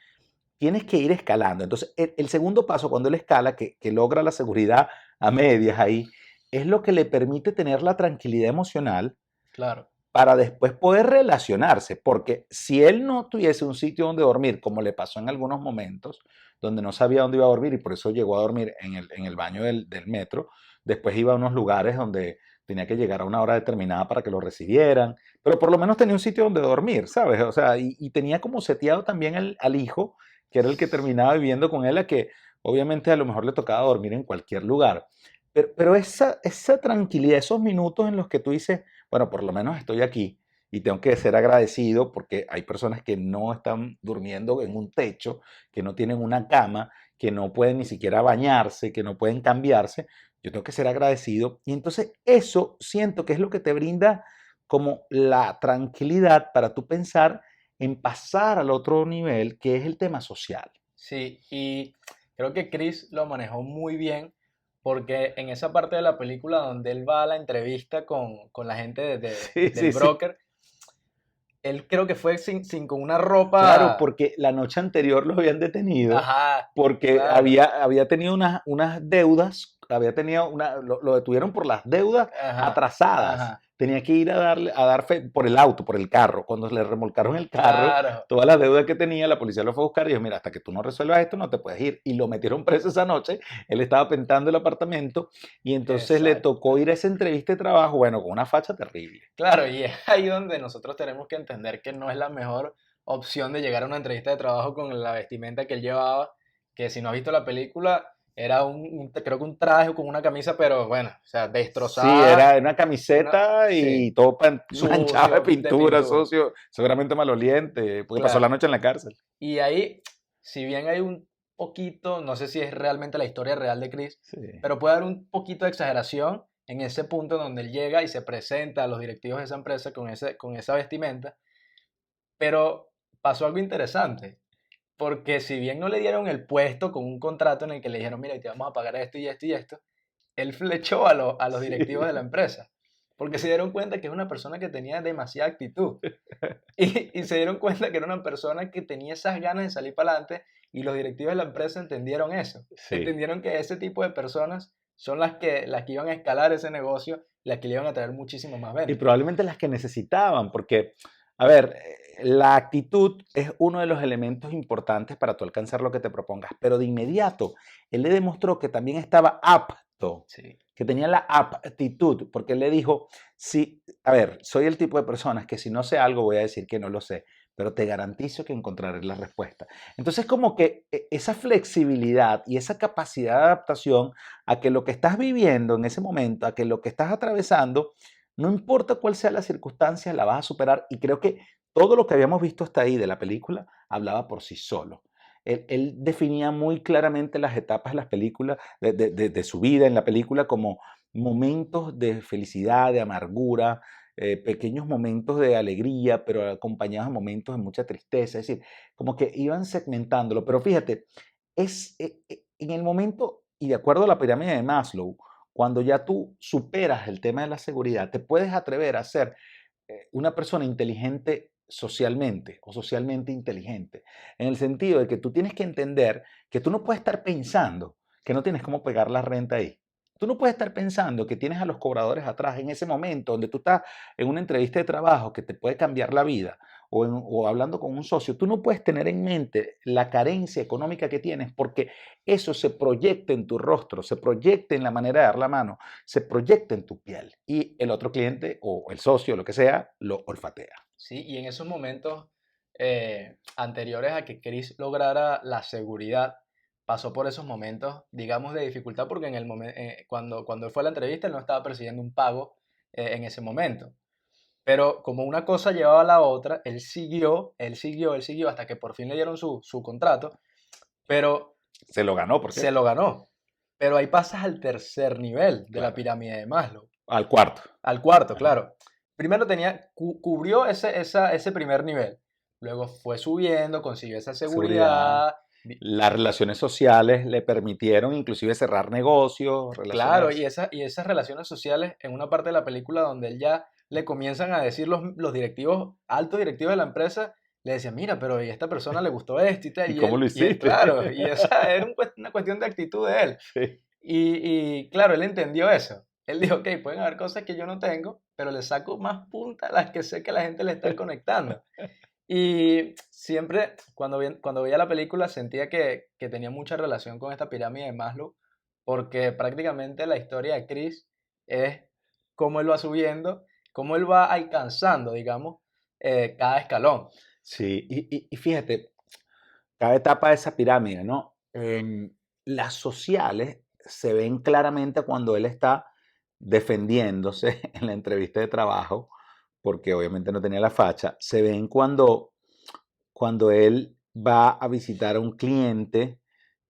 que ir escalando. Entonces, el segundo paso, cuando él escala, que logra la seguridad a medias ahí, es lo que le permite tener la tranquilidad emocional claro. para después poder relacionarse, porque si él no tuviese un sitio donde dormir, como le pasó en algunos momentos, donde no sabía dónde iba a dormir y por eso llegó a dormir en el baño del metro, después iba a unos lugares donde tenía que llegar a una hora determinada para que lo recibieran, pero por lo menos tenía un sitio donde dormir, ¿sabes? O sea, y tenía como seteado también al hijo, que era el que terminaba viviendo con él, a que obviamente a lo mejor le tocaba dormir en cualquier lugar. Pero esa tranquilidad, esos minutos en los que tú dices, bueno, por lo menos estoy aquí y tengo que ser agradecido porque hay personas que no están durmiendo en un techo, que no tienen una cama, que no pueden ni siquiera bañarse, que no pueden cambiarse. Yo tengo que ser agradecido y entonces eso siento que es lo que te brinda como la tranquilidad para tú pensar en pasar al otro nivel, que es el tema social. Sí, y creo que Chris lo manejó muy bien porque en esa parte de la película donde él va a la entrevista con la gente Sí, del sí, sí. broker, él creo que fue sin con una Claro, ropa. porque la noche anterior los habían detenido Ajá, porque claro, había tenido unas deudas, lo detuvieron por las deudas ajá, atrasadas. ajá, Tenía que ir a dar fe por el auto, por el carro. Cuando le remolcaron el carro, claro, todas las deudas que tenía, la policía lo fue a buscar y dijo, mira, hasta que tú no resuelvas esto, no te puedes ir. Y lo metieron preso esa noche. Él estaba pintando el apartamento y entonces le tocó exacto. ir a esa entrevista de trabajo, bueno, con una facha terrible. Claro, y es ahí donde nosotros tenemos que entender que no es la mejor opción de llegar a una entrevista de trabajo con la vestimenta que él llevaba, que si no has visto la película, era creo que un traje con una camisa, pero bueno, o sea, Sí, destrozada, era una camiseta sí, y todo manchado de sucio de pintura, pintura, sucio, seguramente maloliente, porque pasó la claro. noche en la cárcel. Y ahí, si bien hay un poquito, no sé si es realmente la historia real de Chris, Sí. pero puede haber un poquito de exageración en ese punto donde él llega y se presenta a los directivos de esa empresa con esa vestimenta, pero pasó algo interesante, porque si bien no le dieron el puesto con un contrato en el que le dijeron, mira, te vamos a pagar esto y esto y esto, él flechó a los directivos de la Sí. empresa, porque se dieron cuenta que es una persona que tenía demasiada actitud. Y se dieron cuenta que era una persona que tenía esas ganas de salir para adelante y los directivos de la empresa entendieron eso. Sí. Entendieron que ese tipo de personas son las que iban a escalar ese negocio, las que le iban a traer muchísimo más Y ventas. probablemente las que necesitaban, porque, a ver, la actitud es uno de los elementos importantes para tú alcanzar lo que te propongas, pero de inmediato él le demostró que también estaba apto, Sí, que tenía la aptitud, porque él le dijo, sí, a ver, soy el tipo de personas que si no sé algo voy a decir que no lo sé, pero te garantizo que encontraré la respuesta. Entonces, como que esa flexibilidad y esa capacidad de adaptación a que lo que estás viviendo en ese momento, a que lo que estás atravesando, no importa cuál sea la circunstancia, la vas a superar. Y creo que todo lo que habíamos visto hasta ahí de la película hablaba por sí solo. Él definía muy claramente las etapas de las películas, de su vida en la película, como momentos de felicidad, de amargura, pequeños momentos de alegría, pero acompañados de momentos de mucha tristeza. Es decir, como que iban segmentándolo. Pero fíjate, en el momento, y de acuerdo a la pirámide de Maslow, cuando ya tú superas el tema de la seguridad, te puedes atrever a ser una persona inteligente socialmente o socialmente inteligente, en el sentido de que tú tienes que entender que tú no puedes estar pensando que no tienes cómo pegar la renta ahí. Tú no puedes estar pensando que tienes a los cobradores atrás en ese momento donde tú estás en una entrevista de trabajo que te puede cambiar la vida o hablando con un socio. Tú no puedes tener en mente la carencia económica que tienes porque eso se proyecta en tu rostro, se proyecta en la manera de dar la mano, se proyecta en tu piel y el otro cliente o el socio, lo que sea, lo olfatea. sí, y en esos momentos anteriores a que Chris lograra la seguridad, pasó por esos momentos, digamos, de dificultad, porque en el cuando él fue a la entrevista, él no estaba persiguiendo un pago en ese momento. Pero como una cosa llevaba a la otra, él siguió hasta que por fin le dieron su contrato, pero Se lo ganó, por se cierto. lo ganó. Pero ahí pasas al tercer nivel de la Claro. pirámide de Maslow, Al cuarto. al cuarto, Ajá. claro. Primero cubrió ese primer nivel, luego fue subiendo, consiguió esa Seguridad. seguridad, Las relaciones sociales le permitieron inclusive cerrar negocios, claro, relaciones. y esas relaciones sociales en una parte de la película donde él ya le comienzan a decir los directivos, altos directivos de la empresa, le decían, mira, pero a esta persona le gustó esto y tal, ¿Y cómo lo y él, hiciste? claro, y esa era una cuestión de actitud de él. Sí. Y claro, él entendió eso. Él dijo, ok, pueden haber cosas que yo no tengo, pero le saco más punta a las que sé que la gente le está conectando. Y siempre, cuando veía la película, sentía que tenía mucha relación con esta pirámide de Maslow, porque prácticamente la historia de Chris es cómo él va subiendo, cómo él va alcanzando, digamos, cada escalón. Sí, y fíjate, cada etapa de esa pirámide, ¿no? Las sociales se ven claramente cuando él está defendiéndose en la entrevista de trabajo, porque obviamente no tenía la facha, se ven cuando él va a visitar a un cliente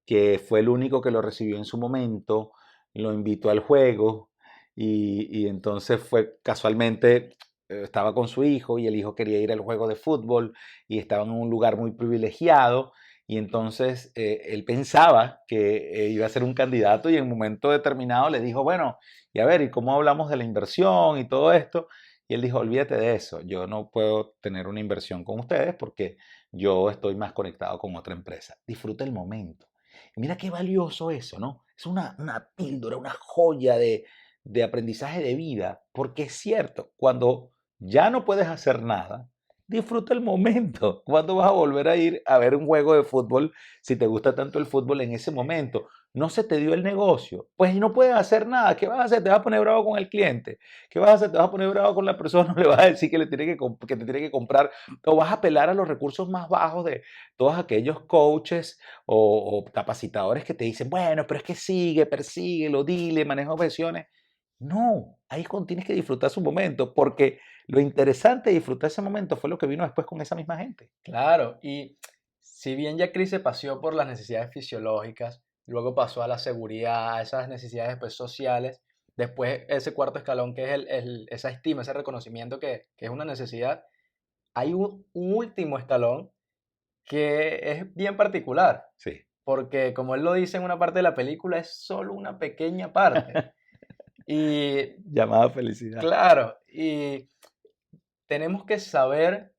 que fue el único que lo recibió en su momento, lo invitó al juego y entonces fue casualmente, estaba con su hijo y el hijo quería ir al juego de fútbol y estaba en un lugar muy privilegiado y entonces él pensaba que iba a ser un candidato y en un momento determinado le dijo, bueno, y a ver, ¿y cómo hablamos de la inversión y todo esto? Y él dijo, olvídate de eso, yo no puedo tener una inversión con ustedes porque yo estoy más conectado con otra empresa. Disfruta el momento. Y mira qué valioso eso, ¿no? Es una píldora, una joya de aprendizaje de vida, porque es cierto, cuando ya no puedes hacer nada, disfruta el momento. ¿Cuándo vas a volver a ir a ver un juego de fútbol si te gusta tanto el fútbol en ese momento? No se te dio el negocio, pues no puedes hacer nada. ¿Qué vas a hacer? ¿Te vas a poner bravo con el cliente? ¿Qué vas a hacer? ¿Te vas a poner bravo con la persona? ¿Le vas a decir que, que te tiene que comprar? ¿O vas a apelar a los recursos más bajos de todos aquellos coaches o capacitadores que te dicen, bueno, pero es que sigue, persíguelo, dile, maneja objeciones? No, ahí es cuando tienes que disfrutar su momento, porque lo interesante de disfrutar ese momento fue lo que vino después con esa misma gente. Claro, y si bien ya Chris se paseó por las necesidades fisiológicas, luego pasó a la seguridad, a esas necesidades después sociales, después ese cuarto escalón que es esa estima, ese reconocimiento que es una necesidad, hay un último escalón que es bien particular, Sí. porque como él lo dice en una parte de la película, es solo una pequeña parte. Y Llamada felicidad. claro, y tenemos que saber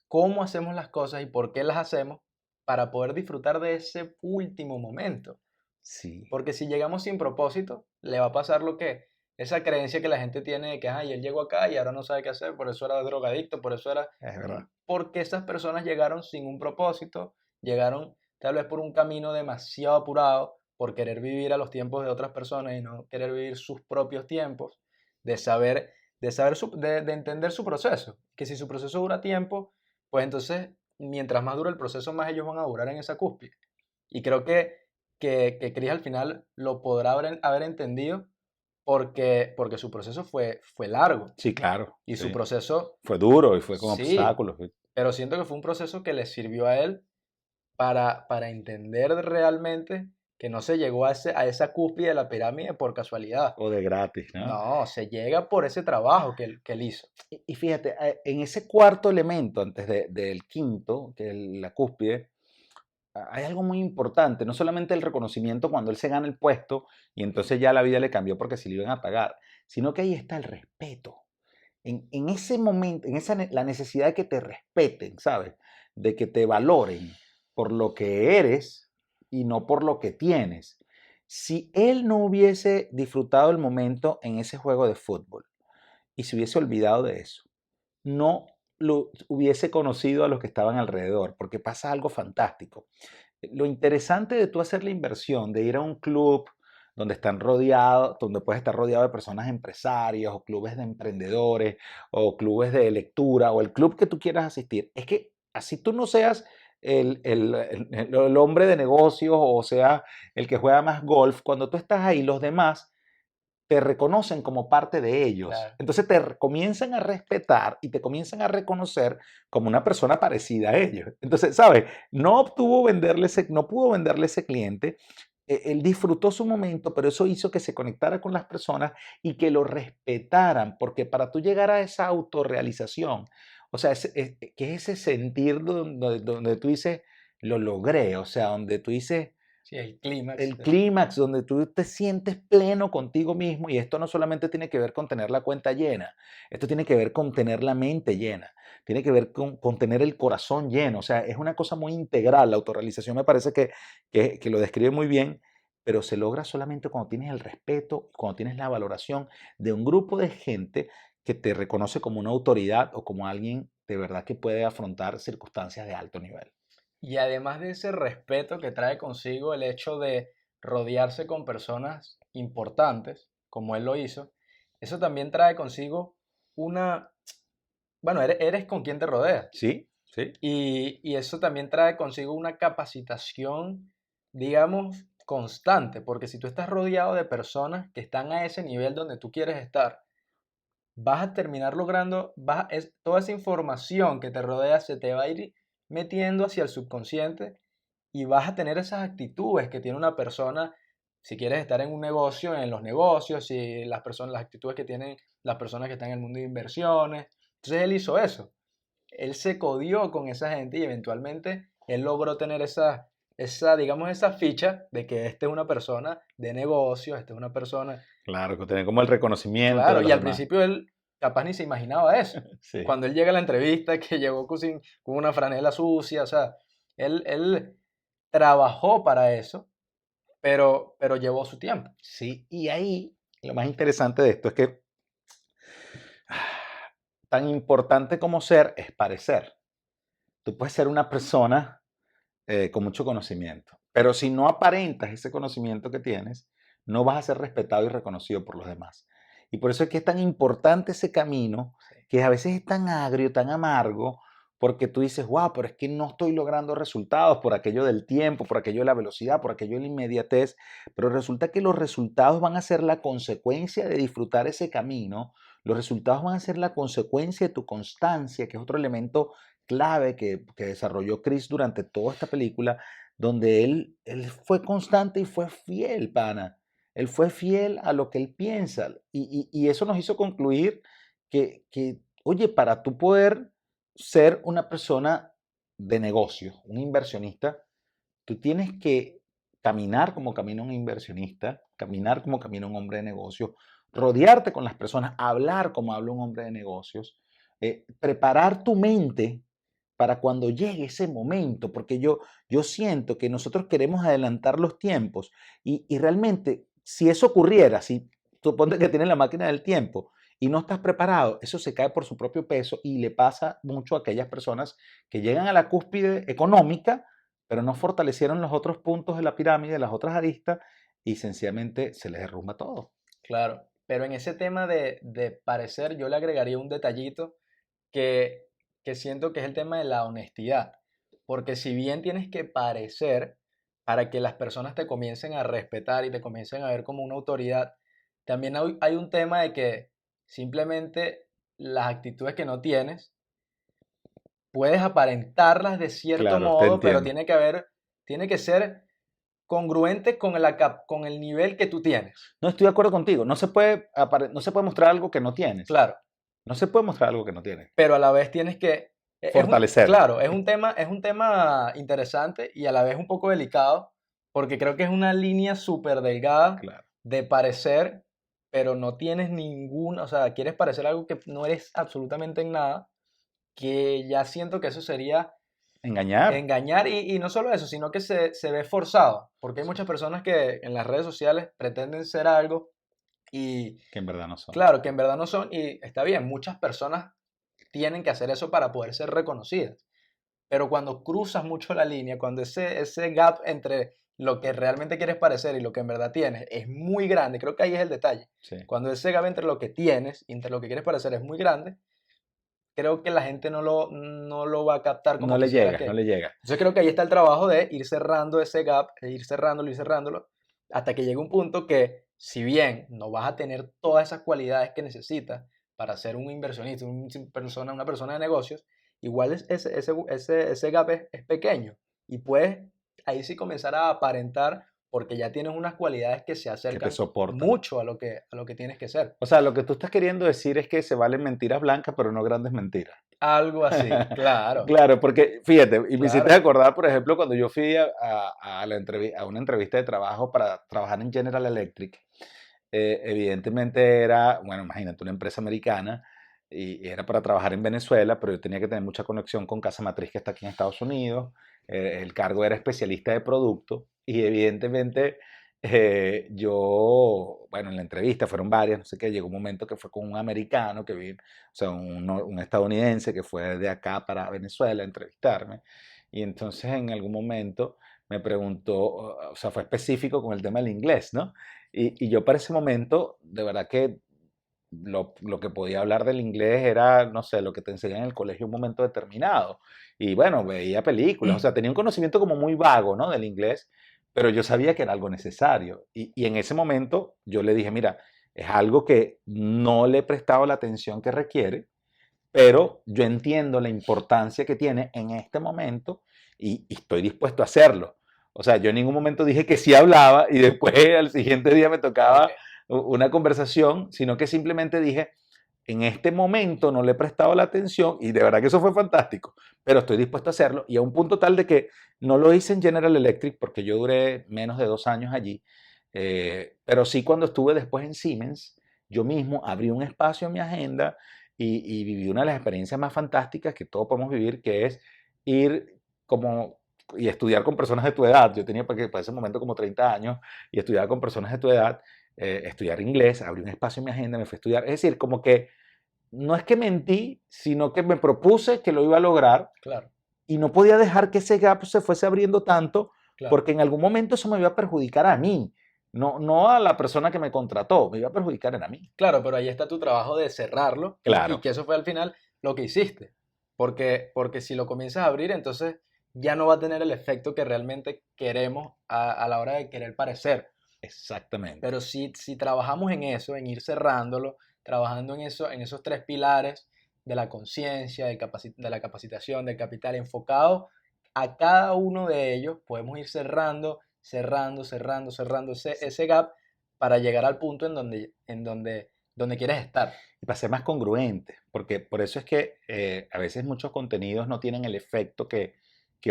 cómo hacemos las cosas y por qué las hacemos para poder disfrutar de ese último momento. Sí, Porque si llegamos sin propósito, le va a pasar lo que, esa creencia que la gente tiene de que, ay, él llegó acá y ahora no sabe qué hacer, por eso era drogadicto, por eso era... es verdad. Porque esas personas llegaron sin un propósito, llegaron tal vez por un camino demasiado apurado, por querer vivir a los tiempos de otras personas y no querer vivir sus propios tiempos, de saber, de entender su proceso. Que si su proceso dura tiempo, pues entonces, mientras más dura el proceso, más ellos van a durar en esa cúspide. Y creo que Chris al final lo podrá haber entendido porque su proceso fue largo. Sí, claro, Y su sí. proceso, Fue duro y fue con sí, obstáculos. pero siento que fue un proceso que le sirvió a él para entender realmente que no se llegó a esa cúspide de la pirámide por casualidad. O de gratis, ¿no? No, se llega por ese trabajo que él hizo. Y fíjate, en ese cuarto elemento, antes del quinto, que es la cúspide, hay algo muy importante, no solamente el reconocimiento cuando él se gana el puesto y entonces ya la vida le cambió porque se le iban a pagar, sino que ahí está el respeto. En ese momento, la necesidad de que te respeten, ¿sabes? De que te valoren por lo que eres y no por lo que tienes. Si él no hubiese disfrutado el momento en ese juego de fútbol y se hubiese olvidado de eso, no lo hubiese conocido a los que estaban alrededor, porque pasa algo fantástico. Lo interesante de tú hacer la inversión, de ir a un club donde están rodeados, donde puedes estar rodeado de personas empresarias o clubes de emprendedores o clubes de lectura o el club que tú quieras asistir, es que así tú no seas el hombre de negocios o sea el que juega más golf, cuando tú estás ahí, los demás te reconocen como parte de ellos. Claro. Entonces comienzan a respetar y te comienzan a reconocer como una persona parecida a ellos. Entonces, ¿sabes? No pudo venderle ese cliente. Él disfrutó su momento, pero eso hizo que se conectara con las personas y que lo respetaran, porque para tú llegar a esa autorrealización, o sea, que es ese sentir donde tú dices, lo logré, o sea, donde tú dices, Sí, el clímax. el clímax donde tú te sientes pleno contigo mismo y esto no solamente tiene que ver con tener la cuenta llena, esto tiene que ver con tener la mente llena, tiene que ver con tener el corazón lleno, o sea, es una cosa muy integral, la autorrealización me parece que lo describe muy bien, pero se logra solamente cuando tienes el respeto, cuando tienes la valoración de un grupo de gente que te reconoce como una autoridad o como alguien de verdad que puede afrontar circunstancias de alto nivel. Y además de ese respeto que trae consigo el hecho de rodearse con personas importantes, como él lo hizo, eso también trae consigo una, bueno, eres con quien te rodeas. ¿Sí? ¿Sí? Y eso también trae consigo una capacitación, digamos, constante, porque si tú estás rodeado de personas que están a ese nivel donde tú quieres estar, vas a terminar logrando, toda esa información que te rodea se te va a ir metiendo hacia el subconsciente y vas a tener esas actitudes que tiene una persona, si quieres estar en un negocio, en los negocios, si las actitudes que tienen las personas que están en el mundo de inversiones. Entonces él hizo eso. Él se codió con esa gente y eventualmente él logró tener digamos, esa ficha de que esta es una persona de negocios, esta es una persona. Claro, que tener como el reconocimiento de Claro, y los al demás. principio él capaz ni se imaginaba eso. Sí. Cuando él llega a la entrevista, que llegó con una franela sucia, o sea, él trabajó para eso, pero llevó su tiempo. Sí, y ahí lo más interesante de esto es que tan importante como ser es parecer. Tú puedes ser una persona con mucho conocimiento, pero si no aparentas ese conocimiento que tienes, no vas a ser respetado y reconocido por los demás. Y por eso es que es tan importante ese camino, Sí. que a veces es tan agrio, tan amargo, porque tú dices, wow, pero es que no estoy logrando resultados por aquello del tiempo, por aquello de la velocidad, por aquello de la inmediatez, pero resulta que los resultados van a ser la consecuencia de disfrutar ese camino, los resultados van a ser la consecuencia de tu constancia, que es otro elemento clave que desarrolló Chris durante toda esta película, donde él fue constante y fue fiel, pana. Él fue fiel a lo que él piensa. Y eso nos hizo concluir oye, para tú poder ser una persona de negocio, un inversionista, tú tienes que caminar como camina un inversionista, caminar como camina un hombre de negocios, rodearte con las personas, hablar como habla un hombre de negocios, preparar tu mente para cuando llegue ese momento, porque yo siento que nosotros queremos adelantar los tiempos y realmente si eso ocurriera, si suponte que tienes la máquina del tiempo y no estás preparado, eso se cae por su propio peso y le pasa mucho a aquellas personas que llegan a la cúspide económica, pero no fortalecieron los otros puntos de la pirámide, las otras aristas, y sencillamente se les derrumba todo. Claro, pero en ese tema de parecer yo le agregaría un detallito que, que siento que es el tema de la honestidad. Porque si bien tienes que parecer para que las personas te comiencen a respetar y te comiencen a ver como una autoridad, también hay un tema de que simplemente las actitudes que no tienes, puedes aparentarlas de cierto Claro, te modo, pero entiendo. tiene que ser congruente con con el nivel que tú tienes. No estoy de acuerdo contigo. No se puede mostrar algo que no tienes. Claro. No se puede mostrar algo que no tienes. Pero a la vez tienes que, Fortalecer. claro, es un tema interesante y a la vez un poco delicado, porque creo que es una línea súper delgada Claro. de parecer, pero no tienes ningún, o sea, quieres parecer algo que no eres absolutamente en nada, que ya siento que eso sería Engañar. engañar y no solo eso, sino que se ve forzado, porque hay muchas personas que en las redes sociales pretenden ser algo y Que en verdad no son. claro, que en verdad no son, y está bien, muchas personas tienen que hacer eso para poder ser reconocidas. Pero cuando cruzas mucho la línea, cuando ese gap entre lo que realmente quieres parecer y lo que en verdad tienes es muy grande, creo que ahí es el detalle. Sí. Cuando ese gap entre lo que tienes y entre lo que quieres parecer es muy grande, creo que la gente no lo va a captar No como le quisiera llega, no que. le llega. Entonces creo que ahí está el trabajo de ir cerrando ese gap, e ir cerrándolo, hasta que llegue un punto que, si bien no vas a tener todas esas cualidades que necesitas para ser un inversionista, una persona de negocios, igual ese gap es pequeño y puedes ahí sí comenzar a aparentar porque ya tienes unas cualidades que se Que te acercan soportan. mucho a lo que tienes que ser. O sea, lo que tú estás queriendo decir es que se valen mentiras blancas, pero no grandes mentiras. Algo así, claro, Claro, porque fíjate, y me hiciste claro. acordar, por ejemplo, cuando yo fui a una entrevista de trabajo para trabajar en General Electric. Evidentemente era, bueno, imagínate, una empresa americana y era para trabajar en Venezuela, pero yo tenía que tener mucha conexión con Casa Matriz que está aquí en Estados Unidos. El cargo era especialista de producto y evidentemente bueno, en la entrevista fueron varias, no sé qué, llegó un momento que fue con un americano que vino, o sea, un estadounidense que fue de acá para Venezuela a entrevistarme. Y entonces en algún momento me preguntó, o sea, fue específico con el tema del inglés, ¿no? Y yo para ese momento, de verdad que lo que podía hablar del inglés era, no sé, lo que te enseñan en el colegio en un momento determinado. Y bueno, veía películas, o sea, tenía un conocimiento como muy vago, ¿no? Del inglés, pero yo sabía que era algo necesario. Y en ese momento yo le dije, mira, es algo que no le he prestado la atención que requiere, pero yo entiendo la importancia que tiene en este momento y estoy dispuesto a hacerlo. O sea, yo en ningún momento dije que sí hablaba y después al siguiente día me Ok. tocaba una conversación, sino que simplemente dije, en este momento no le he prestado la atención y de verdad que eso fue fantástico, pero estoy dispuesto a hacerlo y a un punto tal de que no lo hice en General Electric porque yo duré menos de 2 años allí, pero sí cuando estuve después en Siemens, yo mismo abrí un espacio en mi agenda y viví una de las experiencias más fantásticas que todos podemos vivir, que es ir como y estudiar con personas de tu edad. Yo tenía para ese momento como 30 años y estudiaba con personas de tu edad, estudiar inglés, abrí un espacio en mi agenda, me fui a estudiar. Es decir, como que no es que mentí, sino que me propuse que lo iba a lograr Claro, y no podía dejar que ese gap se fuese abriendo tanto claro. porque en algún momento eso me iba a perjudicar a mí, no a la persona que me contrató, me iba a perjudicar a mí. Claro, pero ahí está tu trabajo de cerrarlo y Claro, que eso fue al final lo que hiciste. Porque si lo comienzas a abrir, entonces ya no va a tener el efecto que realmente queremos a la hora de querer parecer. exactamente. Pero si trabajamos en eso, en ir cerrándolo, trabajando en eso, en esos tres pilares de la conciencia, de la capacitación, del capital, enfocado a cada uno de ellos, podemos ir cerrando ese gap para llegar al punto donde quieres estar. Y para ser más congruente, porque por eso es que a veces muchos contenidos no tienen el efecto que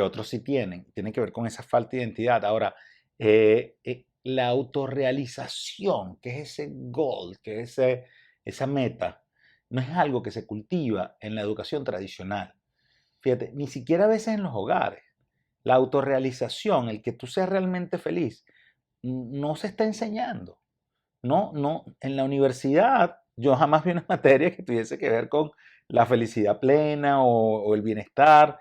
otros sí tienen. Tiene que ver con esa falta de identidad. Ahora, la autorrealización, que es ese goal, que es esa meta, no es algo que se cultiva en la educación tradicional. Fíjate, ni siquiera a veces en los hogares. La autorrealización, el que tú seas realmente feliz, no se está enseñando. No, no, en la universidad yo jamás vi una materia que tuviese que ver con la felicidad plena o el bienestar.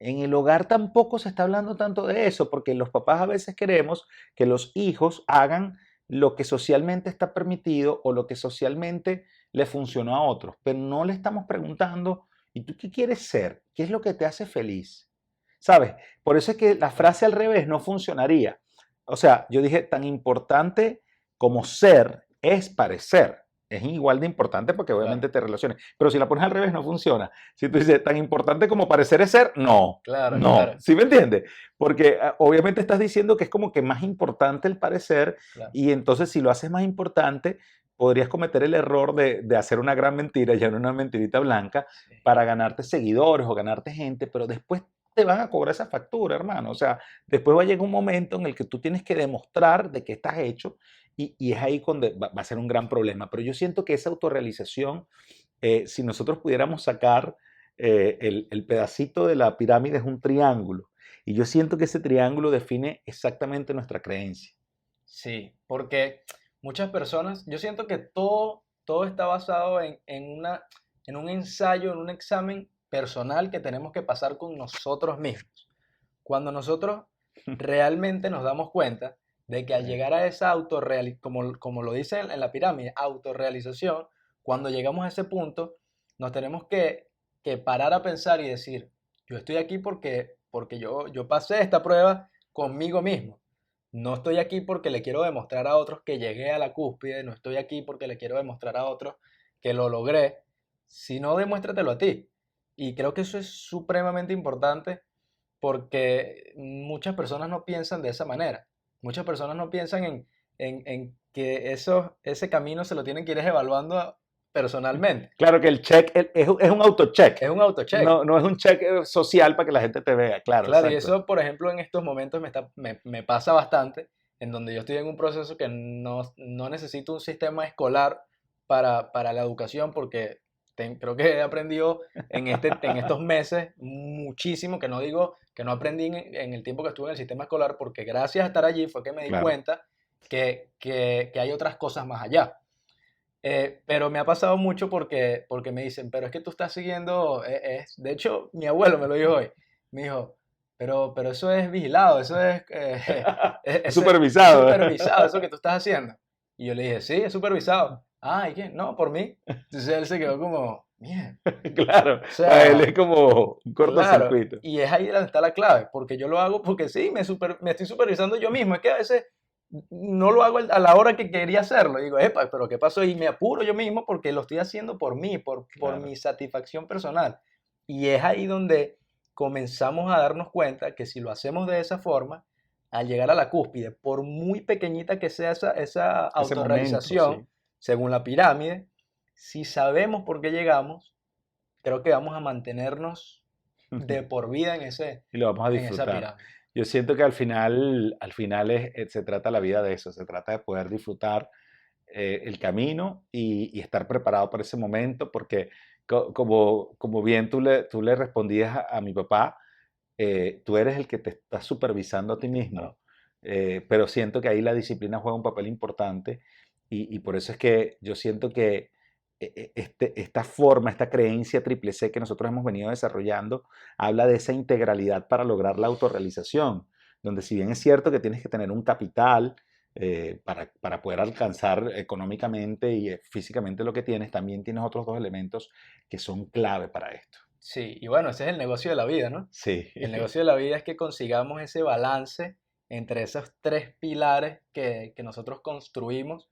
En el hogar tampoco se está hablando tanto de eso, porque los papás a veces queremos que los hijos hagan lo que socialmente está permitido o lo que socialmente le funcionó a otros, pero no le estamos preguntando, ¿y tú qué quieres ser? ¿Qué es lo que te hace feliz? ¿Sabes? Por eso es que la frase al revés no funcionaría. O sea, yo dije, tan importante como ser es parecer. Es igual de importante porque obviamente Claro, te relaciones. Pero si la pones al revés, no funciona. Si tú dices, tan importante como parecer es ser, no. claro, No. claro, ¿Sí me entiendes? Porque obviamente estás diciendo que es como que más importante el parecer claro. y entonces si lo haces más importante, podrías cometer el error de hacer una gran mentira, ya no una mentirita blanca, Sí, para ganarte seguidores o ganarte gente, pero después te van a cobrar esa factura, hermano. O sea, después va a llegar un momento en el que tú tienes que demostrar de qué estás hecho y es ahí donde va a ser un gran problema. Pero yo siento que esa autorrealización, si nosotros pudiéramos sacar el pedacito de la pirámide es un triángulo. Y yo siento que ese triángulo define exactamente nuestra creencia. sí, porque muchas personas, yo siento que todo está basado en un ensayo, en un examen personal que tenemos que pasar con nosotros mismos. Cuando nosotros realmente nos damos cuenta de que al Sí, llegar a esa autorrealización, como lo dice en la pirámide, autorrealización, cuando llegamos a ese punto, nos tenemos que parar a pensar y decir, yo estoy aquí porque yo pasé esta prueba conmigo mismo. No estoy aquí porque le quiero demostrar a otros que llegué a la cúspide, no estoy aquí porque le quiero demostrar a otros que lo logré, sino demuéstratelo a ti. Y creo que eso es supremamente importante porque muchas personas no piensan de esa manera. Muchas personas no piensan en que ese camino se lo tienen que ir evaluando personalmente. claro que el check es un autocheck. Es un autocheck. No, no es un check social para que la gente te vea. Claro, Claro, y exacto. eso, por ejemplo, en estos momentos me pasa bastante, en donde yo estoy en un proceso que no necesito un sistema escolar para la educación, porque creo que he aprendido en estos meses muchísimo, que no digo que no aprendí en el tiempo que estuve en el sistema escolar, porque gracias a estar allí fue que me di Claro. cuenta que hay otras cosas más allá. Pero me ha pasado mucho porque me dicen, pero es que tú estás siguiendo, de hecho, mi abuelo me lo dijo hoy, me dijo, pero eso es vigilado, eso es, Es es supervisado. supervisado, eso que tú estás haciendo. Y yo le dije, sí, es supervisado. Ah, ¿y qué? No, por mí. Entonces él se quedó como, bien. Claro, O para él sea, es como un claro, cortocircuito. y es ahí donde está la clave, porque yo lo hago porque sí, me estoy supervisando yo mismo, es que a veces no lo hago a la hora que quería hacerlo, digo, epa, pero ¿qué pasó? Y me apuro yo mismo porque lo estoy haciendo por mí, por Claro. mi satisfacción personal. Y es ahí donde comenzamos a darnos cuenta que si lo hacemos de esa forma, al llegar a la cúspide, por muy pequeñita que sea esa Ese momento, autorrealización, sí. según la pirámide, si sabemos por qué llegamos, creo que vamos a mantenernos de por vida Y lo vamos a en esa disfrutar. pirámide. Yo siento que al final se trata la vida de eso, se trata de poder disfrutar el camino y estar preparado para ese momento, porque como bien tú le respondías a mi papá, tú eres el que te estás supervisando a ti Claro. mismo, pero siento que ahí la disciplina juega un papel importante y por eso es que yo siento que esta forma, esta creencia triple C que nosotros hemos venido desarrollando, habla de esa integralidad para lograr la autorrealización, donde si bien es cierto que tienes que tener un capital, para poder alcanzar económicamente y físicamente lo que tienes, también tienes otros dos elementos que son clave para esto. Sí, y bueno, ese es el negocio de la vida, ¿no? Sí, El negocio de la vida es que consigamos ese balance entre esos tres pilares que nosotros construimos,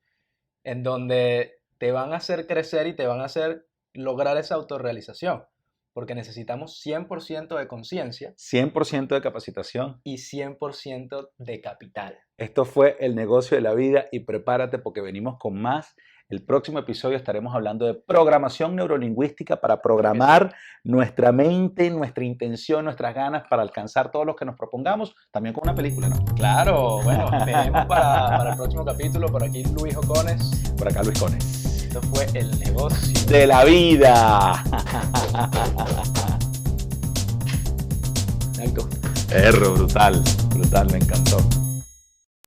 en donde te van a hacer crecer y te van a hacer lograr esa autorrealización, porque necesitamos 100% de conciencia 100% de capacitación. y 100% de capital. Esto fue El Negocio de la Vida y prepárate porque venimos con más. El próximo episodio estaremos hablando de programación neurolingüística para programar nuestra mente, nuestra intención, nuestras ganas para alcanzar todo lo que nos propongamos, también con una película, ¿no? Claro, bueno, veremos para el próximo capítulo. Por aquí Luis Ocones. Por acá Luis Cones. Esto fue El Negocio De la Vida. Erro, brutal, me encantó.